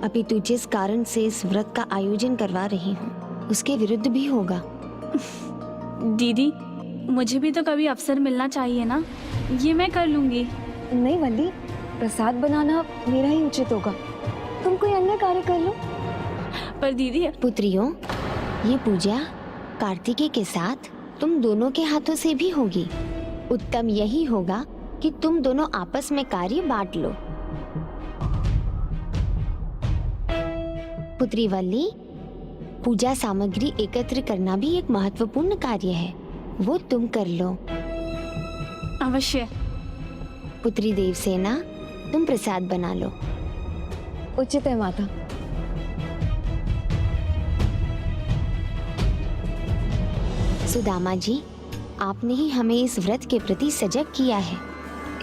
अपितु जिस कारण से इस व्रत का आयोजन करवा रही हूँ उसके विरुद्ध भी होगा। दीदी, मुझे भी तो कभी अवसर मिलना चाहिए ना, ये मैं कर लूंगी। नहीं वल्ली, प्रसाद बनाना मेरा ही उचित होगा, तुम कोई अन्य कार्य कर लो। पर दीदी, पुत्रियों, ये पूजा कार्तिकेय के साथ तुम दोनों के हाथों से भी होगी। उत्तम यही होगा कि तुम दोनों आपस में कार्य बांट लो। पुत्री वल्ली, पूजा सामग्री एकत्र करना भी एक महत्वपूर्ण कार्य है, वो तुम कर लो। अवश्य। पुत्री देवसेना, तुम प्रसाद बना लो। उचित है माता। सुदामा जी, आपने ही हमें इस व्रत के प्रति सजग किया है,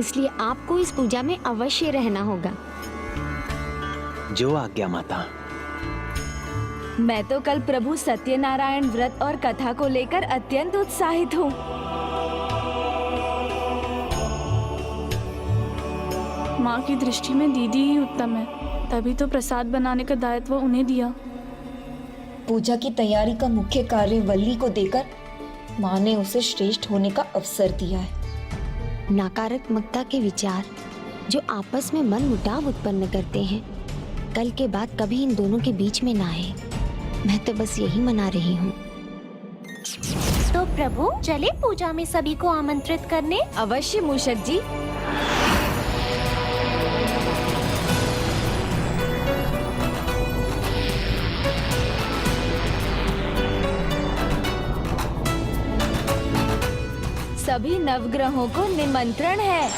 इसलिए आपको इस पूजा में अवश्य रहना होगा। जो आज्ञा माता। मैं तो कल प्रभु सत्यनारायण व्रत और कथा को लेकर अत्यंत उत्साहित हूँ। माँ की दृष्टि में दीदी ही उत्तम है, तभी तो प्रसाद बनाने का दायित्व उन्हें दिया। पूजा की तैयारी का मुख्य कार्य वल्ली को देकर माँ ने उसे श्रेष्ठ होने का अवसर दिया है। नकारात्मकता के विचार जो आपस में मन मुटाव उत्पन्न करते हैं, कल के बाद कभी इन दोनों के बीच में ना आए। मैं तो बस यही मना रही हूँ। तो प्रभु चले पूजा में सभी को आमंत्रित करने। अवश्य मूषक जी। सभी नवग्रहों को निमंत्रण है।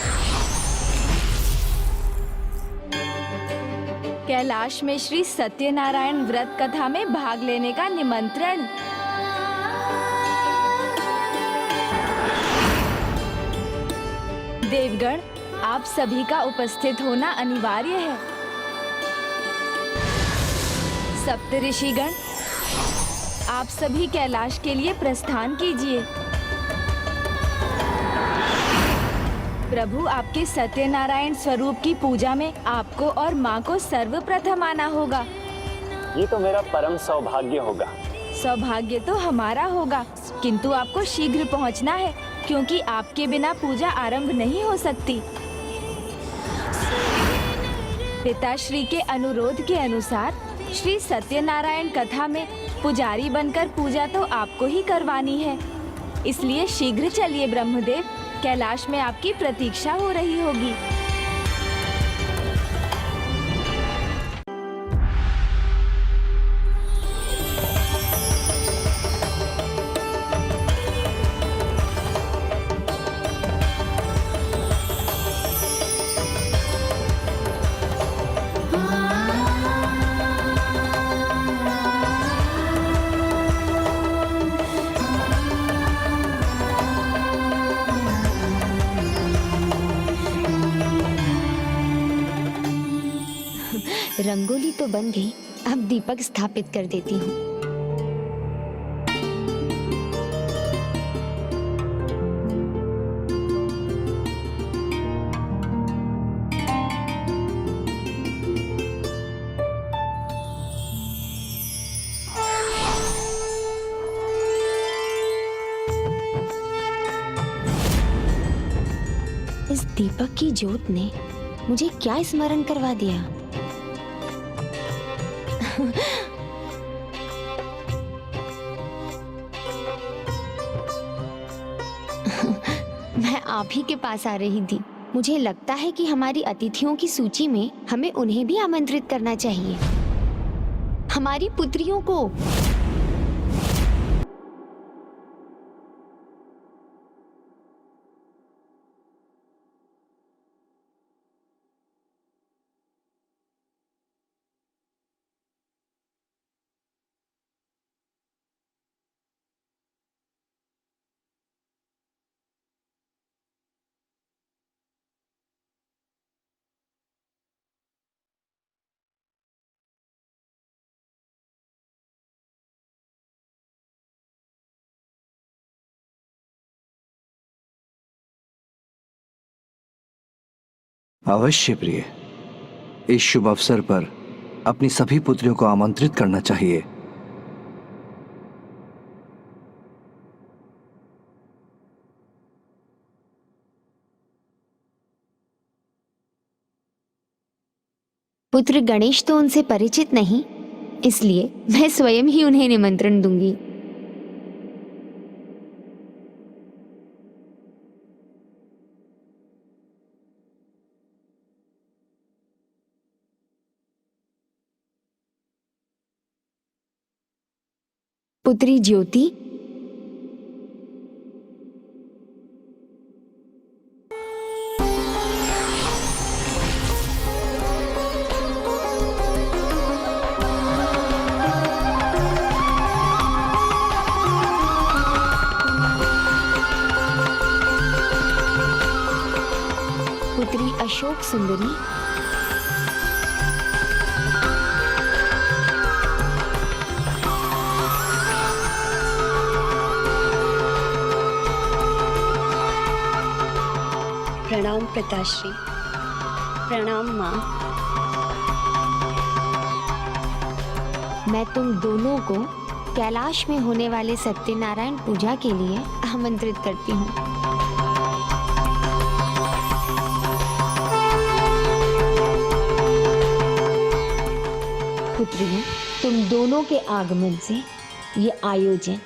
कैलाश में श्री सत्यनारायण व्रत कथा में भाग लेने का निमंत्रण। देवगण, आप सभी का उपस्थित होना अनिवार्य है। सप्तऋषिगण, आप सभी कैलाश के लिए प्रस्थान कीजिए। प्रभु आपके सत्यनारायण स्वरूप की पूजा में आपको और माँ को सर्वप्रथम आना होगा। ये तो मेरा परम सौभाग्य होगा। सौभाग्य तो हमारा होगा, किंतु आपको शीघ्र पहुँचना है, क्योंकि आपके बिना पूजा आरंभ नहीं हो सकती। पिताश्री के अनुरोध के अनुसार श्री सत्यनारायण कथा में पुजारी बनकर पूजा तो आपको ही करवानी है, इसलिए शीघ्र चलिए ब्रह्मदेव, कैलाश में आपकी प्रतीक्षा हो रही होगी। रंगोली तो बन गई, अब दीपक स्थापित कर देती हूँ। इस दीपक की ज्योत ने मुझे क्या स्मरण करवा दिया। मैं आप ही के पास आ रही थी। मुझे लगता है कि हमारी अतिथियों की सूची में हमें उन्हें भी आमंत्रित करना चाहिए, हमारी पुत्रियों को। अवश्य प्रिय, इस शुभ अवसर पर अपनी सभी पुत्रियों को आमंत्रित करना चाहिए। पुत्र गणेश तो उनसे परिचित नहीं, इसलिए मैं स्वयं ही उन्हें निमंत्रण दूंगी। पुत्री ज्योति, पुत्री अशोक सुंदरी, प्रणाम पिताश्री। प्रणाम माँ। मैं तुम दोनों को कैलाश में होने वाले सत्यनारायण पूजा के लिए आमंत्रित करती हूँ। पुत्रियों, तुम दोनों के आगमन से ये आयोजन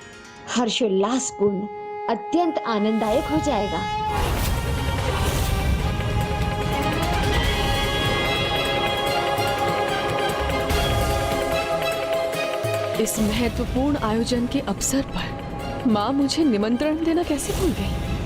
हर्षोल्लासपूर्ण, अत्यंत आनंददायक हो जाएगा। इस महत्वपूर्ण आयोजन के अवसर पर माँ मुझे निमंत्रण देना कैसे भूल गई?